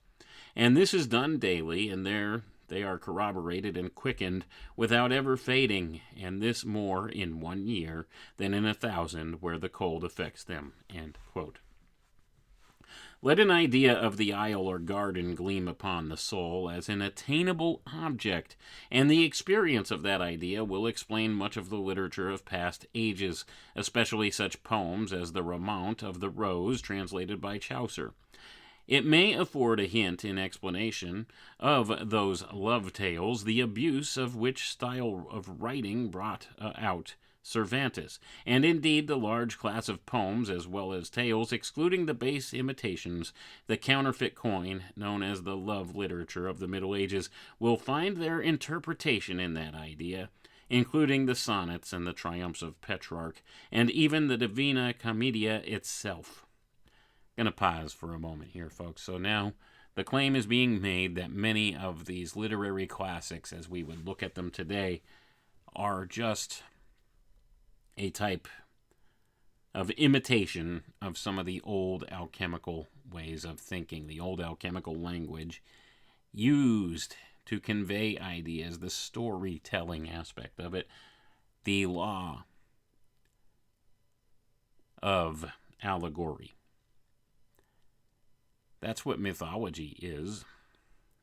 And this is done daily, and there they are corroborated and quickened without ever fading, and this more in 1 year than in 1,000 where the cold affects them. End quote. Let an idea of the isle or garden gleam upon the soul as an attainable object, and the experience of that idea will explain much of the literature of past ages, especially such poems as the Romaunt of the Rose, translated by Chaucer. It may afford a hint in explanation of those love tales, the abuse of which style of writing brought out Cervantes, and indeed the large class of poems as well as tales, excluding the base imitations, the counterfeit coin, known as the love literature of the Middle Ages, will find their interpretation in that idea, including the sonnets and the triumphs of Petrarch, and even the Divina Commedia itself. I'm going to pause for a moment here, folks. So now the claim is being made that many of these literary classics, as we would look at them today, are just a type of imitation of some of the old alchemical ways of thinking, the old alchemical language used to convey ideas, the storytelling aspect of it, the law of allegory. That's what mythology is.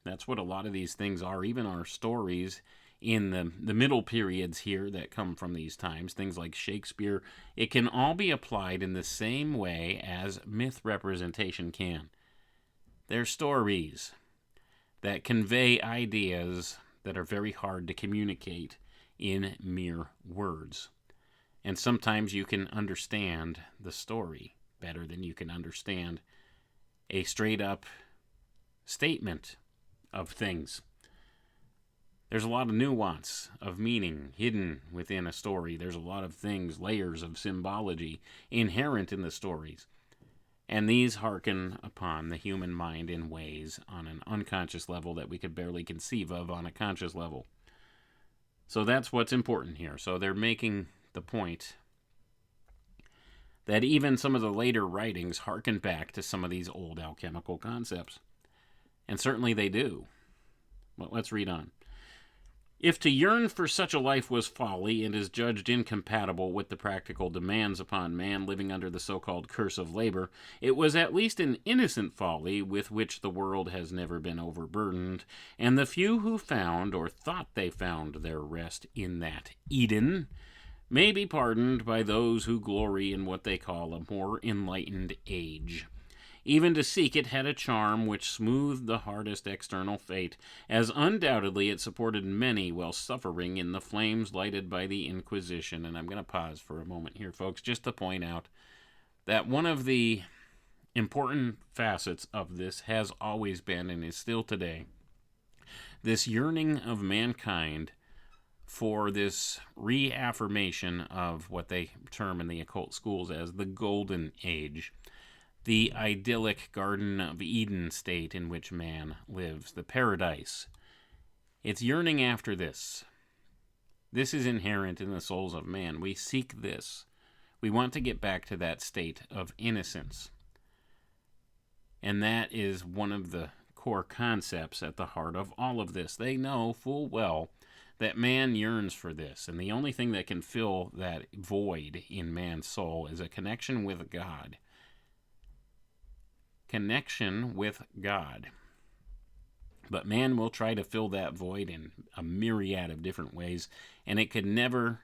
That's what a lot of these things are, even our stories in the middle periods here that come from these times, things like Shakespeare. It can all be applied in the same way as myth representation can. They're stories that convey ideas that are very hard to communicate in mere words. And sometimes you can understand the story better than you can understand a straight-up statement of things. There's a lot of nuance of meaning hidden within a story. There's a lot of things, layers of symbology inherent in the stories. And these hearken upon the human mind in ways on an unconscious level that we could barely conceive of on a conscious level. So that's what's important here. So they're making the point that even some of the later writings hearken back to some of these old alchemical concepts. And certainly they do. Well, let's read on. If to yearn for such a life was folly and is judged incompatible with the practical demands upon man living under the so-called curse of labor, it was at least an innocent folly with which the world has never been overburdened, and the few who found or thought they found their rest in that Eden may be pardoned by those who glory in what they call a more enlightened age. Even to seek it had a charm which smoothed the hardest external fate, as undoubtedly it supported many while suffering in the flames lighted by the Inquisition. And I'm going to pause for a moment here, folks, just to point out that one of the important facets of this has always been, and is still today, this yearning of mankind for this reaffirmation of what they term in the occult schools as the Golden Age. The idyllic Garden of Eden state in which man lives, the paradise. It's yearning after this. This is inherent in the souls of man. We seek this. We want to get back to that state of innocence. And that is one of the core concepts at the heart of all of this. They know full well that man yearns for this, and the only thing that can fill that void in man's soul is a connection with God. Connection with God. But man will try to fill that void in a myriad of different ways, and it could never,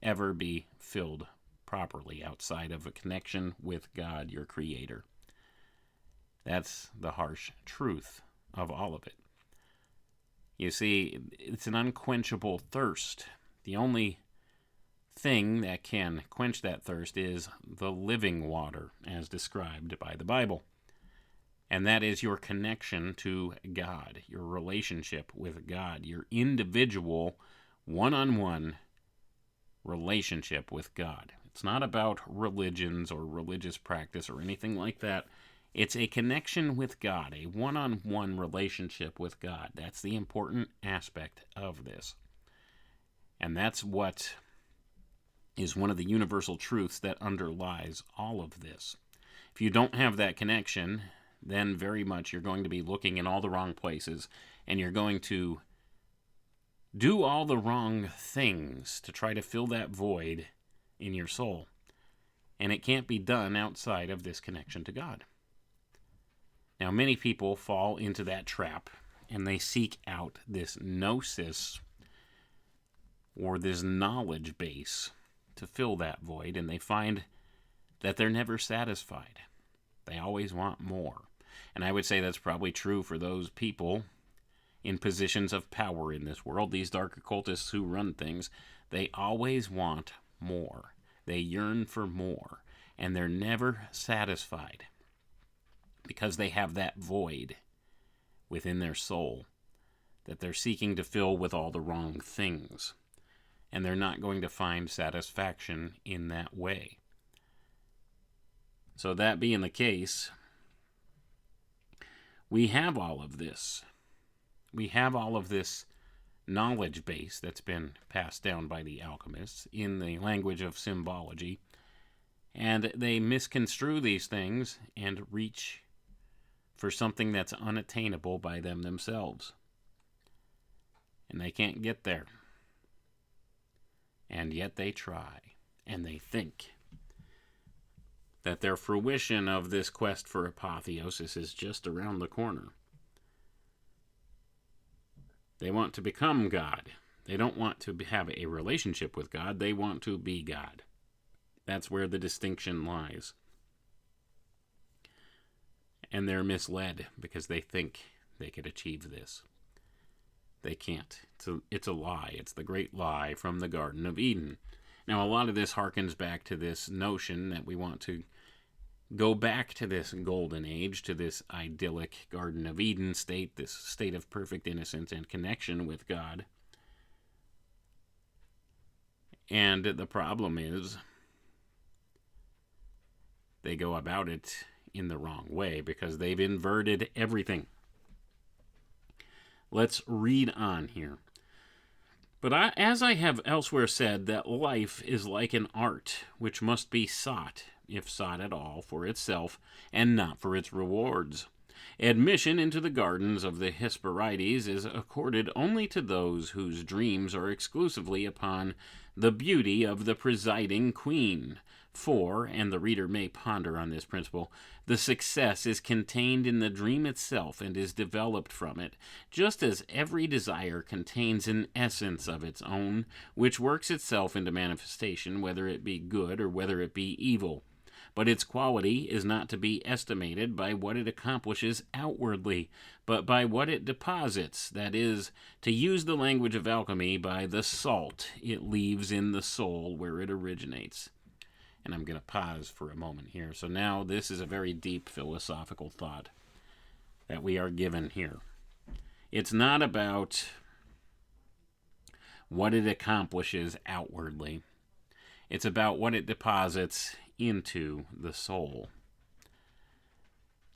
ever be filled properly outside of a connection with God, your Creator. That's the harsh truth of all of it. You see, it's an unquenchable thirst. The only thing that can quench that thirst is the living water, as described by the Bible. And that is your connection to God, your relationship with God, your individual, one-on-one relationship with God. It's not about religions or religious practice or anything like that. It's a connection with God, a one-on-one relationship with God. That's the important aspect of this. And that's what is one of the universal truths that underlies all of this. If you don't have that connection, then very much you're going to be looking in all the wrong places, and you're going to do all the wrong things to try to fill that void in your soul. And it can't be done outside of this connection to God. Now, many people fall into that trap, and they seek out this gnosis, or this knowledge base, to fill that void, and they find that they're never satisfied. They always want more. And I would say that's probably true for those people in positions of power in this world, these dark occultists who run things. They always want more. They yearn for more, and they're never satisfied because they have that void within their soul that they're seeking to fill with all the wrong things. And they're not going to find satisfaction in that way. So that being the case, we have all of this. We have all of this knowledge base that's been passed down by the alchemists in the language of symbology, and they misconstrue these things and reach for something that's unattainable by them themselves. And they can't get there. And yet they try, and they think that their fruition of this quest for apotheosis is just around the corner. They want to become God. They don't want to have a relationship with God. They want to be God. That's where the distinction lies. And they're misled because they think they could achieve this. They can't. It's a lie. It's the great lie from the Garden of Eden. Now, a lot of this harkens back to this notion that we want to go back to this golden age, to this idyllic Garden of Eden state, this state of perfect innocence and connection with God. And the problem is, they go about it in the wrong way because they've inverted everything. Let's read on here. But as I have elsewhere said, that life is like an art which must be sought, if sought at all, for itself, and not for its rewards. Admission into the gardens of the Hesperides is accorded only to those whose dreams are exclusively upon the beauty of the presiding queen. For, and the reader may ponder on this principle, the success is contained in the dream itself and is developed from it, just as every desire contains an essence of its own, which works itself into manifestation, whether it be good or whether it be evil. But its quality is not to be estimated by what it accomplishes outwardly, but by what it deposits, that is, to use the language of alchemy, by the salt it leaves in the soul where it originates. And I'm going to pause for a moment here. So now this is a very deep philosophical thought that we are given here. It's not about what it accomplishes outwardly. It's about what it deposits into the soul.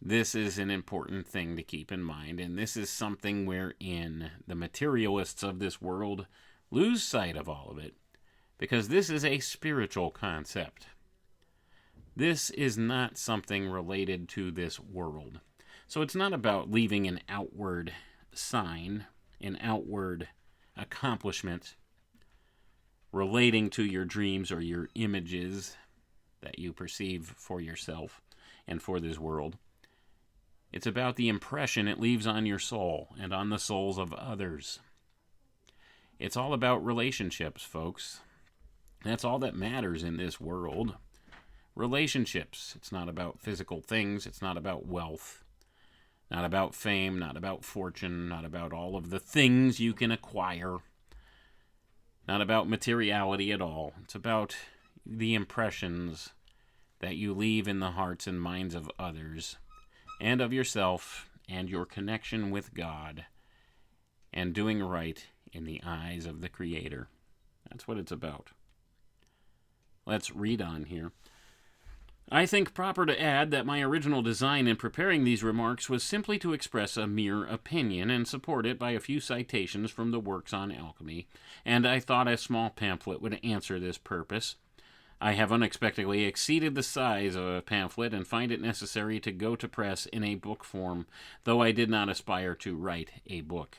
This is an important thing to keep in mind, and this is something wherein the materialists of this world lose sight of all of it, because this is a spiritual concept. This is not something related to this world. So it's not about leaving an outward sign, an outward accomplishment relating to your dreams or your images that you perceive for yourself and for this world. It's about the impression it leaves on your soul and on the souls of others. It's all about relationships, folks. That's all that matters in this world. Relationships. It's not about physical things. It's not about wealth. Not about fame. Not about fortune. Not about all of the things you can acquire. Not about materiality at all. It's about the impressions that you leave in the hearts and minds of others, and of yourself, and your connection with God, and doing right in the eyes of the Creator. That's what it's about. Let's read on here. I think proper to add that my original design in preparing these remarks was simply to express a mere opinion and support it by a few citations from the works on alchemy, and I thought a small pamphlet would answer this purpose. I have unexpectedly exceeded the size of a pamphlet and find it necessary to go to press in a book form, though I did not aspire to write a book.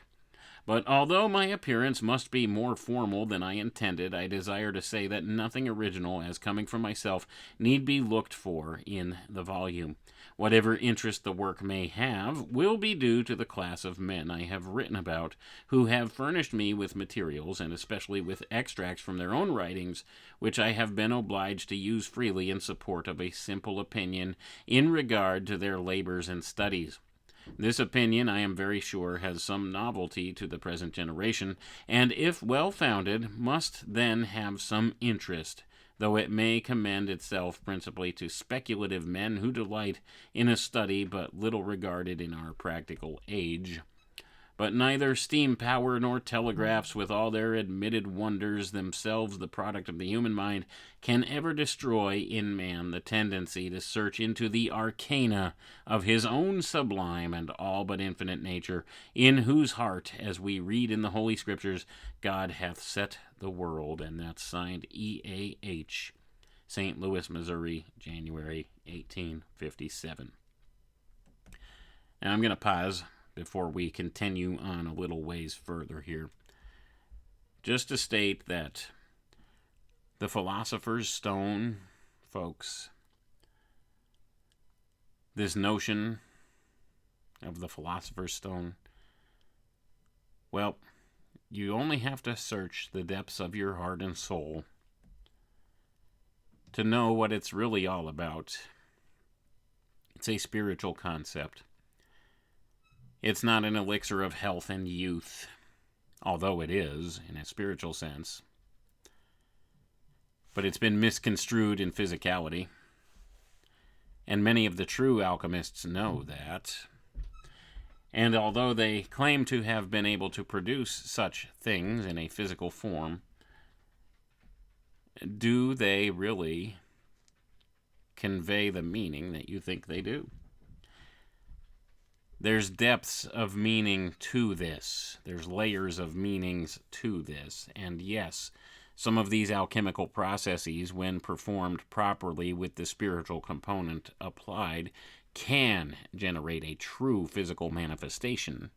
But although my appearance must be more formal than I intended, I desire to say that nothing original, as coming from myself, need be looked for in the volume. Whatever interest the work may have will be due to the class of men I have written about, who have furnished me with materials, and especially with extracts from their own writings, which I have been obliged to use freely in support of a simple opinion in regard to their labors and studies. This opinion, I am very sure, has some novelty to the present generation, and if well-founded, must then have some interest, though it may commend itself principally to speculative men who delight in a study but little regarded in our practical age. But neither steam power nor telegraphs, with all their admitted wonders, themselves the product of the human mind, can ever destroy in man the tendency to search into the arcana of his own sublime and all but infinite nature, in whose heart, as we read in the Holy Scriptures, God hath set the world. And that's signed E.A.H., St. Louis, Missouri, January 1857. Now I'm going to pause before we continue on a little ways further here, just to state that the Philosopher's Stone, folks, this notion of the Philosopher's Stone, well, you only have to search the depths of your heart and soul to know what it's really all about. It's a spiritual concept. It's not an elixir of health and youth, although it is, in a spiritual sense. But it's been misconstrued in physicality, and many of the true alchemists know that. And although they claim to have been able to produce such things in a physical form, do they really convey the meaning that you think they do? There's depths of meaning to this. There's layers of meanings to this. And yes, some of these alchemical processes, when performed properly with the spiritual component applied, can generate a true physical manifestation,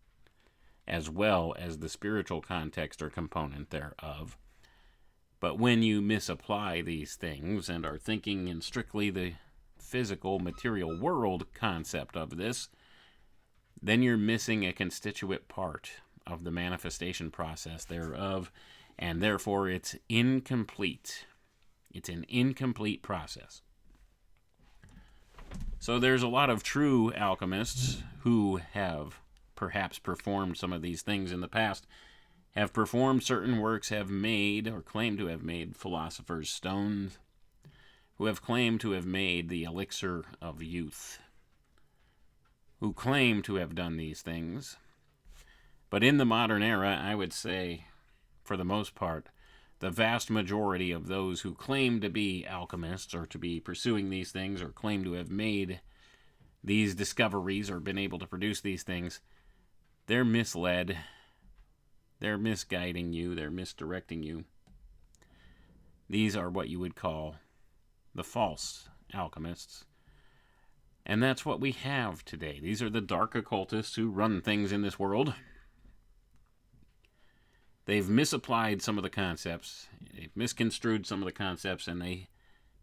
as well as the spiritual context or component thereof. But when you misapply these things and are thinking in strictly the physical material world concept of this, then you're missing a constituent part of the manifestation process thereof, and therefore it's incomplete. It's an incomplete process. So there's a lot of true alchemists who have perhaps performed some of these things in the past, have performed certain works, have made or claimed to have made philosopher's stones, who have claimed to have made the elixir of youth, who claim to have done these things. But in the modern era, I would say, for the most part, the vast majority of those who claim to be alchemists or to be pursuing these things or claim to have made these discoveries or been able to produce these things, they're misled. They're misguiding you. They're misdirecting you. These are what you would call the false alchemists. And that's what we have today. These are the dark occultists who run things in this world. They've misapplied some of the concepts, they've misconstrued some of the concepts, and they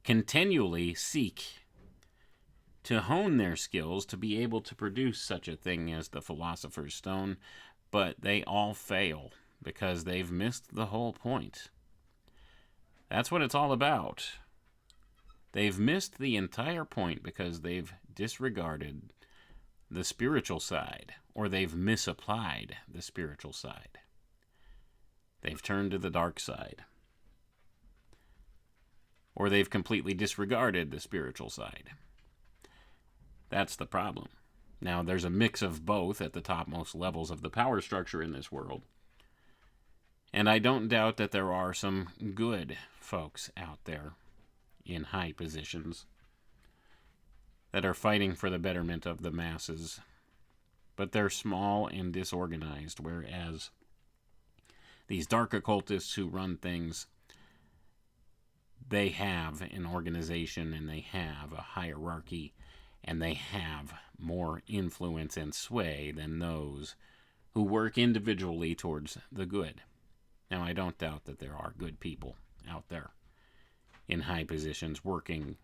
continually seek to hone their skills to be able to produce such a thing as the Philosopher's Stone, but they all fail because they've missed the whole point. That's what it's all about. They've missed the entire point because they've disregarded the spiritual side, or they've misapplied the spiritual side. They've turned to the dark side, or they've completely disregarded the spiritual side. That's the problem. Now, there's a mix of both at the topmost levels of the power structure in this world, and I don't doubt that there are some good folks out there in high positions that are fighting for the betterment of the masses, but they're small and disorganized, whereas these dark occultists who run things, they have an organization and they have a hierarchy and they have more influence and sway than those who work individually towards the good. Now, I don't doubt that there are good people out there in high positions working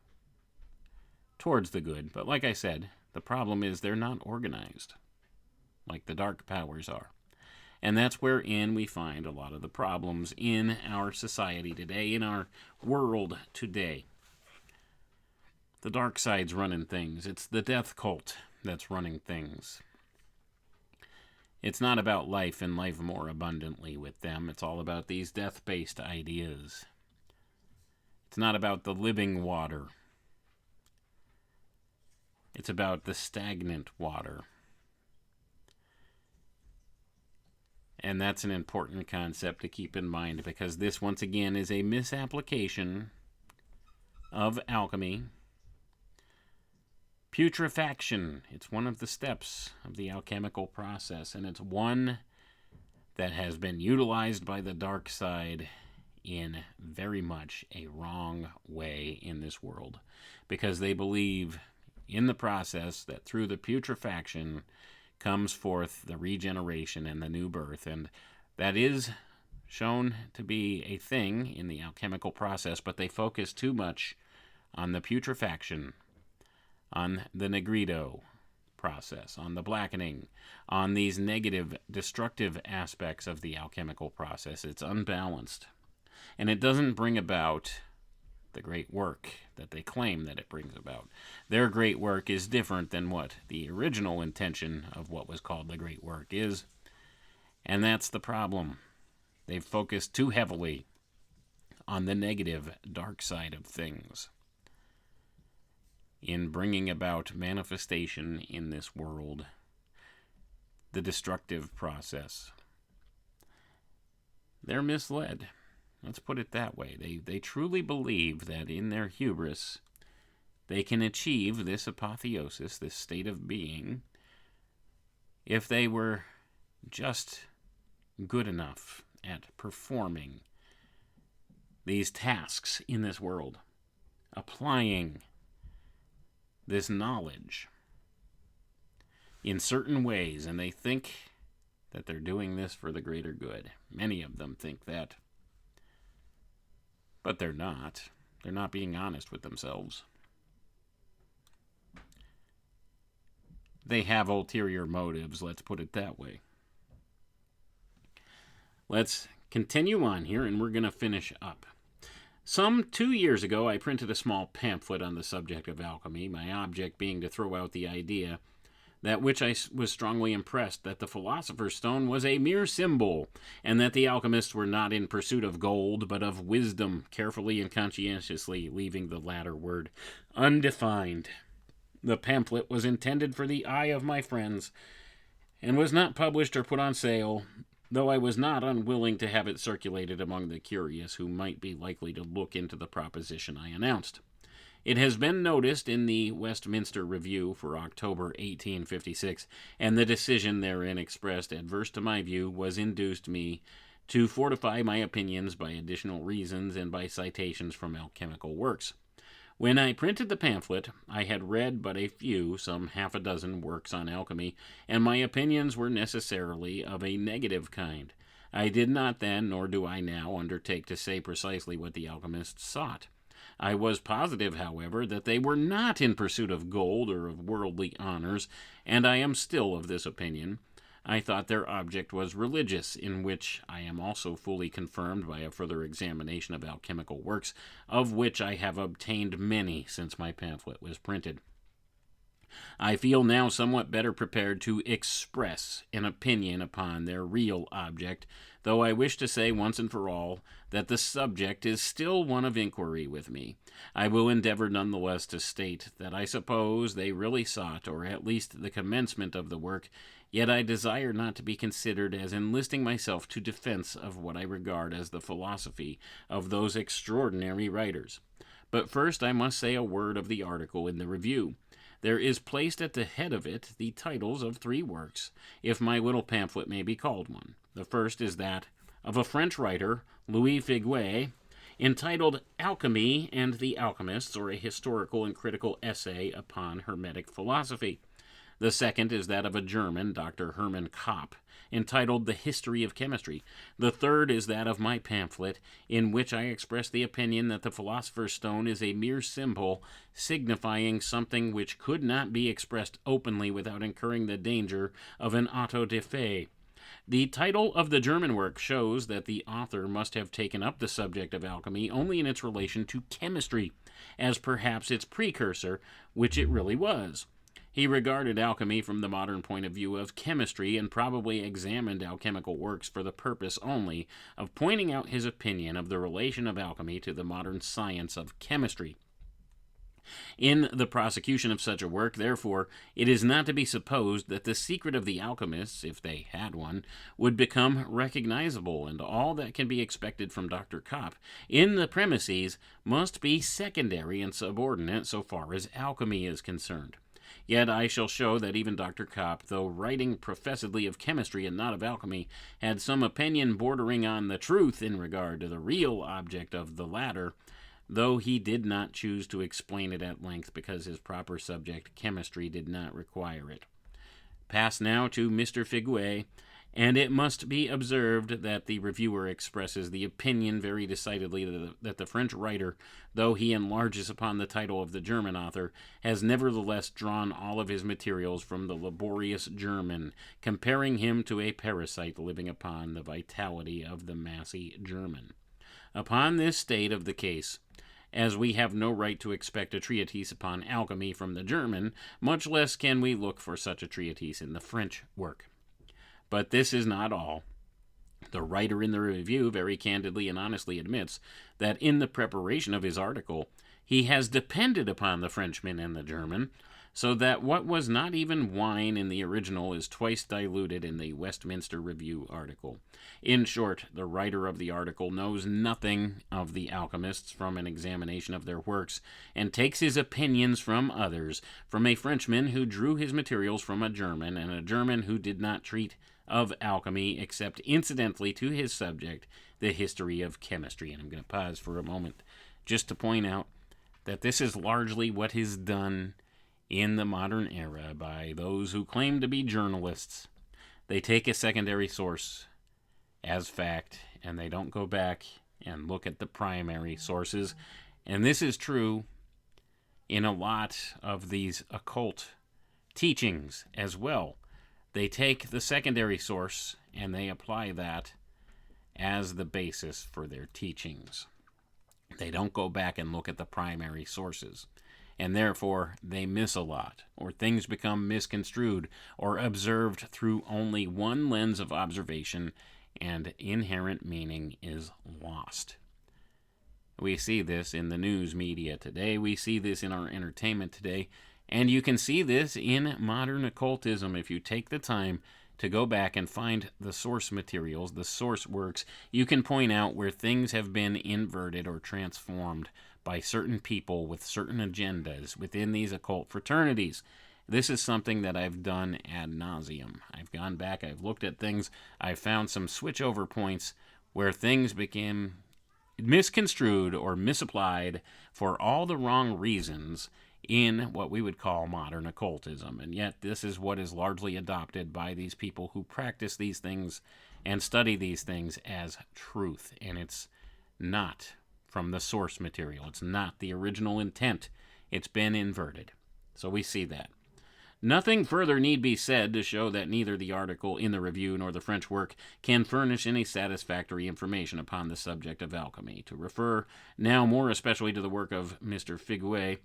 towards the good, but like I said, the problem is they're not organized like the dark powers are. And that's wherein we find a lot of the problems in our society today, in our world today. The dark side's running things. It's the death cult that's running things. It's not about life and life more abundantly with them. It's all about these death-based ideas. It's not about the living water. It's about the stagnant water. And that's an important concept to keep in mind, because this, once again, is a misapplication of alchemy. Putrefaction, it's one of the steps of the alchemical process, and it's one that has been utilized by the dark side in very much a wrong way in this world, because they believe in the process that through the putrefaction comes forth the regeneration and the new birth, and that is shown to be a thing in the alchemical process, but they focus too much on the putrefaction, on the negrido process, on the blackening, on these negative, destructive aspects of the alchemical process. It's unbalanced, and it doesn't bring about the great work that they claim that it brings about. Their great work is different than what the original intention of what was called the great work is, and that's the problem. They've focused too heavily on the negative, dark side of things in bringing about manifestation in this world, the destructive process. They're misled. Let's put it that way. They truly believe that in their hubris, they can achieve this apotheosis, this state of being, if they were just good enough at performing these tasks in this world, applying this knowledge in certain ways, and they think that they're doing this for the greater good. Many of them think that. But they're not. They're not being honest with themselves. They have ulterior motives, let's put it that way. Let's continue on here, and we're going to finish up. Some 2 years ago, I printed a small pamphlet on the subject of alchemy, my object being to throw out the idea that which I was strongly impressed that the Philosopher's Stone was a mere symbol, and that the alchemists were not in pursuit of gold, but of wisdom, carefully and conscientiously leaving the latter word undefined. The pamphlet was intended for the eye of my friends, and was not published or put on sale, though I was not unwilling to have it circulated among the curious who might be likely to look into the proposition I announced. It has been noticed in the Westminster Review for October 1856, and the decision therein expressed adverse to my view was induced me to fortify my opinions by additional reasons and by citations from alchemical works. When I printed the pamphlet, I had read but a few, some half a dozen works on alchemy, and my opinions were necessarily of a negative kind. I did not then, nor do I now, undertake to say precisely what the alchemists sought. I was positive, however, that they were not in pursuit of gold or of worldly honors, and I am still of this opinion. I thought their object was religious, in which I am also fully confirmed by a further examination of alchemical works, of which I have obtained many since my pamphlet was printed. I feel now somewhat better prepared to express an opinion upon their real object, though I wish to say once and for all that the subject is still one of inquiry with me. I will endeavor nonetheless to state that I suppose they really sought, or at least the commencement of the work, yet I desire not to be considered as enlisting myself to defense of what I regard as the philosophy of those extraordinary writers. But first I must say a word of the article in the Review. There is placed at the head of it the titles of 3 works, if my little pamphlet may be called one. The first is that of a French writer, Louis Figuier, entitled Alchemy and the Alchemists, or a historical and critical essay upon Hermetic philosophy. The second is that of a German, Dr. Hermann Kopp, entitled The History of Chemistry. The third is that of my pamphlet, in which I express the opinion that the Philosopher's Stone is a mere symbol signifying something which could not be expressed openly without incurring the danger of an auto de fe. The title of the German work shows that the author must have taken up the subject of alchemy only in its relation to chemistry, as perhaps its precursor, which it really was. He regarded alchemy from the modern point of view of chemistry and probably examined alchemical works for the purpose only of pointing out his opinion of the relation of alchemy to the modern science of chemistry. In the prosecution of such a work, therefore, it is not to be supposed that the secret of the alchemists, if they had one, would become recognizable, and all that can be expected from Dr. Kopp in the premises must be secondary and subordinate so far as alchemy is concerned. Yet I shall show that even Dr. Kopp, though writing professedly of chemistry and not of alchemy, had some opinion bordering on the truth in regard to the real object of the latter, though he did not choose to explain it at length because his proper subject, chemistry, did not require it. Pass now to Mr. Figuet, and it must be observed that the reviewer expresses the opinion very decidedly that the French writer, though he enlarges upon the title of the German author, has nevertheless drawn all of his materials from the laborious German, comparing him to a parasite living upon the vitality of the massy German. Upon this state of the case, as we have no right to expect a treatise upon alchemy from the German, much less can we look for such a treatise in the French work. But this is not all. The writer in the review very candidly and honestly admits that in the preparation of his article, he has depended upon the Frenchman and the German, so that what was not even wine in the original is twice diluted in the Westminster Review article. In short, the writer of the article knows nothing of the alchemists from an examination of their works, and takes his opinions from others, from a Frenchman who drew his materials from a German, and a German who did not treat of alchemy except incidentally to his subject, the history of chemistry. And I'm going to pause for a moment just to point out that this is largely what is done in the modern era by those who claim to be journalists. They take a secondary source as fact, and they don't go back and look at the primary sources. And this is true in a lot of these occult teachings as well. They take the secondary source and they apply that as the basis for their teachings. They don't go back and look at the primary sources, and therefore they miss a lot, or things become misconstrued or observed through only one lens of observation, and inherent meaning is lost. We see this in the news media today. We see this in our entertainment today. And you can see this in modern occultism if you take the time to go back and find the source materials, the source works. You can point out where things have been inverted or transformed by certain people with certain agendas within these occult fraternities. This is something that I've done ad nauseum. I've gone back, I've looked at things, I've found some switchover points where things became misconstrued or misapplied for all the wrong reasons in what we would call modern occultism. And yet this is what is largely adopted by these people who practice these things and study these things as truth. And it's not from the source material. It's not the original intent. It's been inverted. So we see that. Nothing further need be said to show that neither the article in the review nor the French work can furnish any satisfactory information upon the subject of alchemy. To refer now more especially to the work of Mr. Figuet,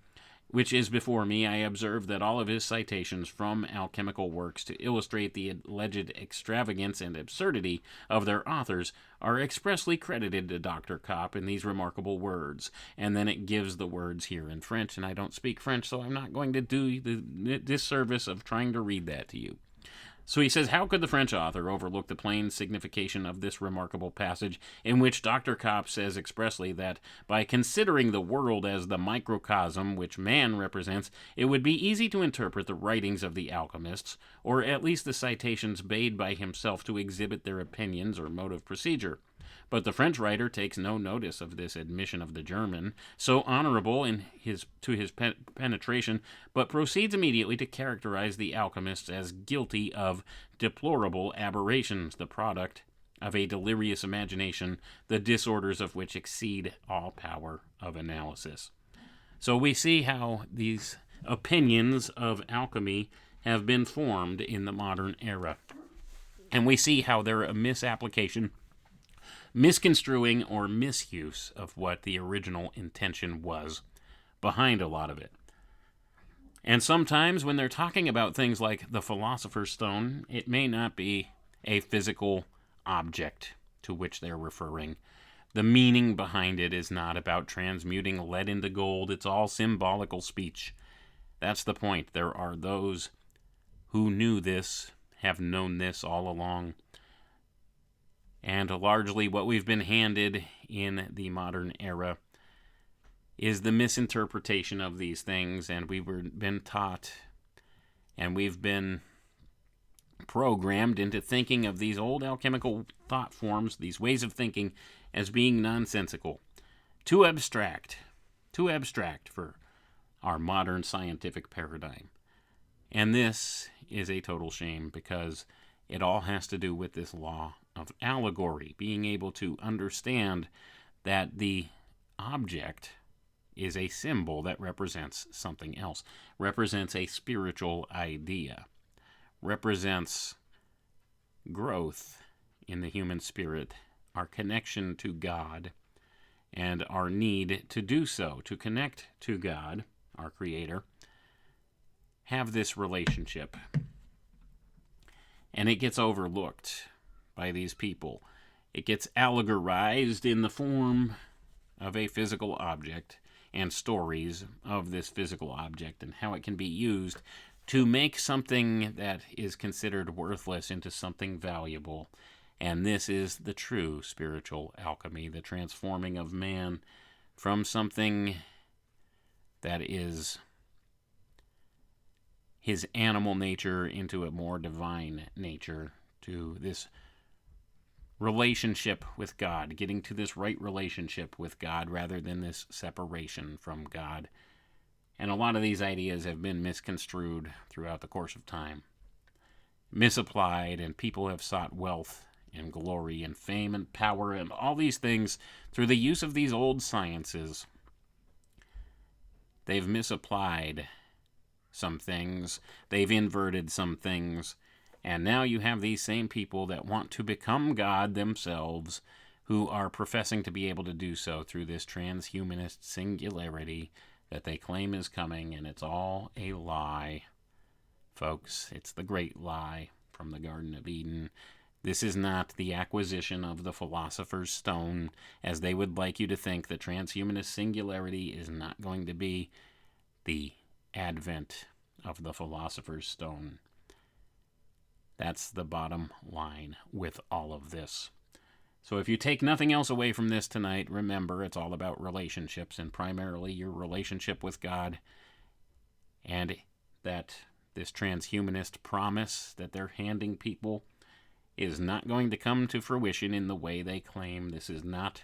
which is before me, I observe that all of his citations from alchemical works to illustrate the alleged extravagance and absurdity of their authors are expressly credited to Dr. Kopp in these remarkable words. And then it gives the words here in French, and I don't speak French, so I'm not going to do the disservice of trying to read that to you. So he says, how could the French author overlook the plain signification of this remarkable passage in which Dr. Kopp says expressly that by considering the world as the microcosm which man represents, it would be easy to interpret the writings of the alchemists, or at least the citations made by himself to exhibit their opinions or mode of procedure. But the French writer takes no notice of this admission of the German, so honorable to his penetration, but proceeds immediately to characterize the alchemists as guilty of deplorable aberrations, the product of a delirious imagination, the disorders of which exceed all power of analysis. So we see how these opinions of alchemy have been formed in the modern era. And we see how they're a misapplication, misconstruing, or misuse of what the original intention was behind a lot of it. And sometimes when they're talking about things like the Philosopher's Stone, it may not be a physical object to which they're referring. The meaning behind it is not about transmuting lead into gold. It's all symbolical speech. That's the point. There are those who knew this, have known this all along. And largely what we've been handed in the modern era is the misinterpretation of these things, and we've been taught and we've been programmed into thinking of these old alchemical thought forms, these ways of thinking, as being nonsensical, too abstract for our modern scientific paradigm. And this is a total shame, because it all has to do with this law of allegory, being able to understand that the object is a symbol that represents something else, represents a spiritual idea, represents growth in the human spirit, our connection to God, and our need to do so, to connect to God, our Creator, have this relationship. And it gets overlooked by these people. It gets allegorized in the form of a physical object and stories of this physical object and how it can be used to make something that is considered worthless into something valuable. And this is the true spiritual alchemy, the transforming of man from something that is his animal nature into a more divine nature, to this relationship with God, getting to this right relationship with God rather than this separation from God. And a lot of these ideas have been misconstrued throughout the course of time, misapplied, and people have sought wealth and glory and fame and power and all these things through the use of these old sciences. They've misapplied some things, they've inverted some things, and now you have these same people that want to become God themselves, who are professing to be able to do so through this transhumanist singularity that they claim is coming, and it's all a lie, folks. It's the great lie from the Garden of Eden. This is not the acquisition of the Philosopher's Stone, as they would like you to think. The transhumanist singularity is not going to be the advent of the Philosopher's Stone. That's the bottom line with all of this. So if you take nothing else away from this tonight, remember it's all about relationships, and primarily your relationship with God, and that this transhumanist promise that they're handing people is not going to come to fruition in the way they claim. This is not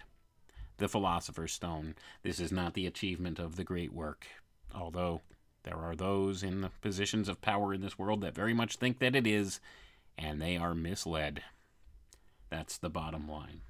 the Philosopher's Stone. This is not the achievement of the great work, although there are those in the positions of power in this world that very much think that it is, and they are misled. That's the bottom line.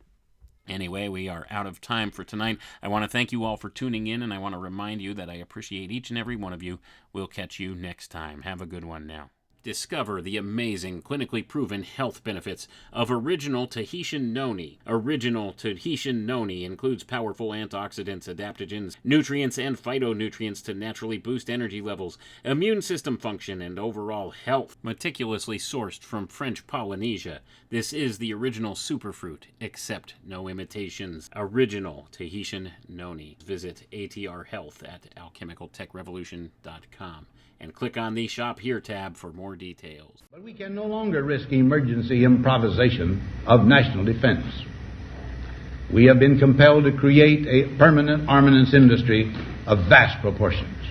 Anyway, we are out of time for tonight. I want to thank you all for tuning in, and I want to remind you that I appreciate each and every one of you. We'll catch you next time. Have a good one now. Discover the amazing, clinically proven health benefits of original Tahitian noni. Original Tahitian noni includes powerful antioxidants, adaptogens, nutrients, and phytonutrients to naturally boost energy levels, immune system function, and overall health. Meticulously sourced from French Polynesia, this is the original superfruit. Accept no imitations. Original Tahitian noni. Visit ATR Health at alchemicaltechrevolution.com. and click on the Shop Here tab for more details. But we can no longer risk emergency improvisation of national defense. We have been compelled to create a permanent armaments industry of vast proportions.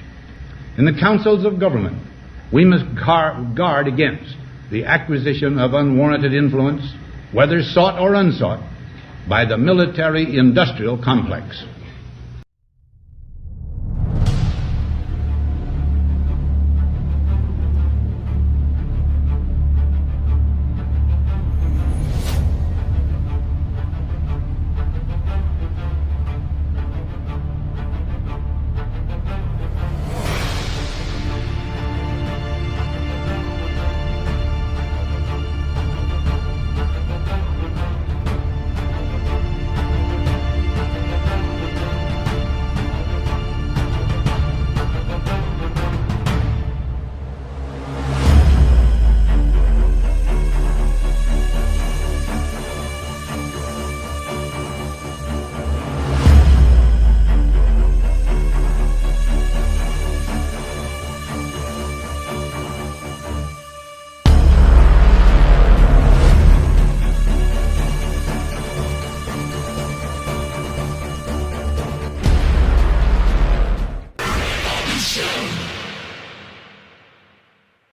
In the councils of government, we must guard against the acquisition of unwarranted influence, whether sought or unsought, by the military-industrial complex.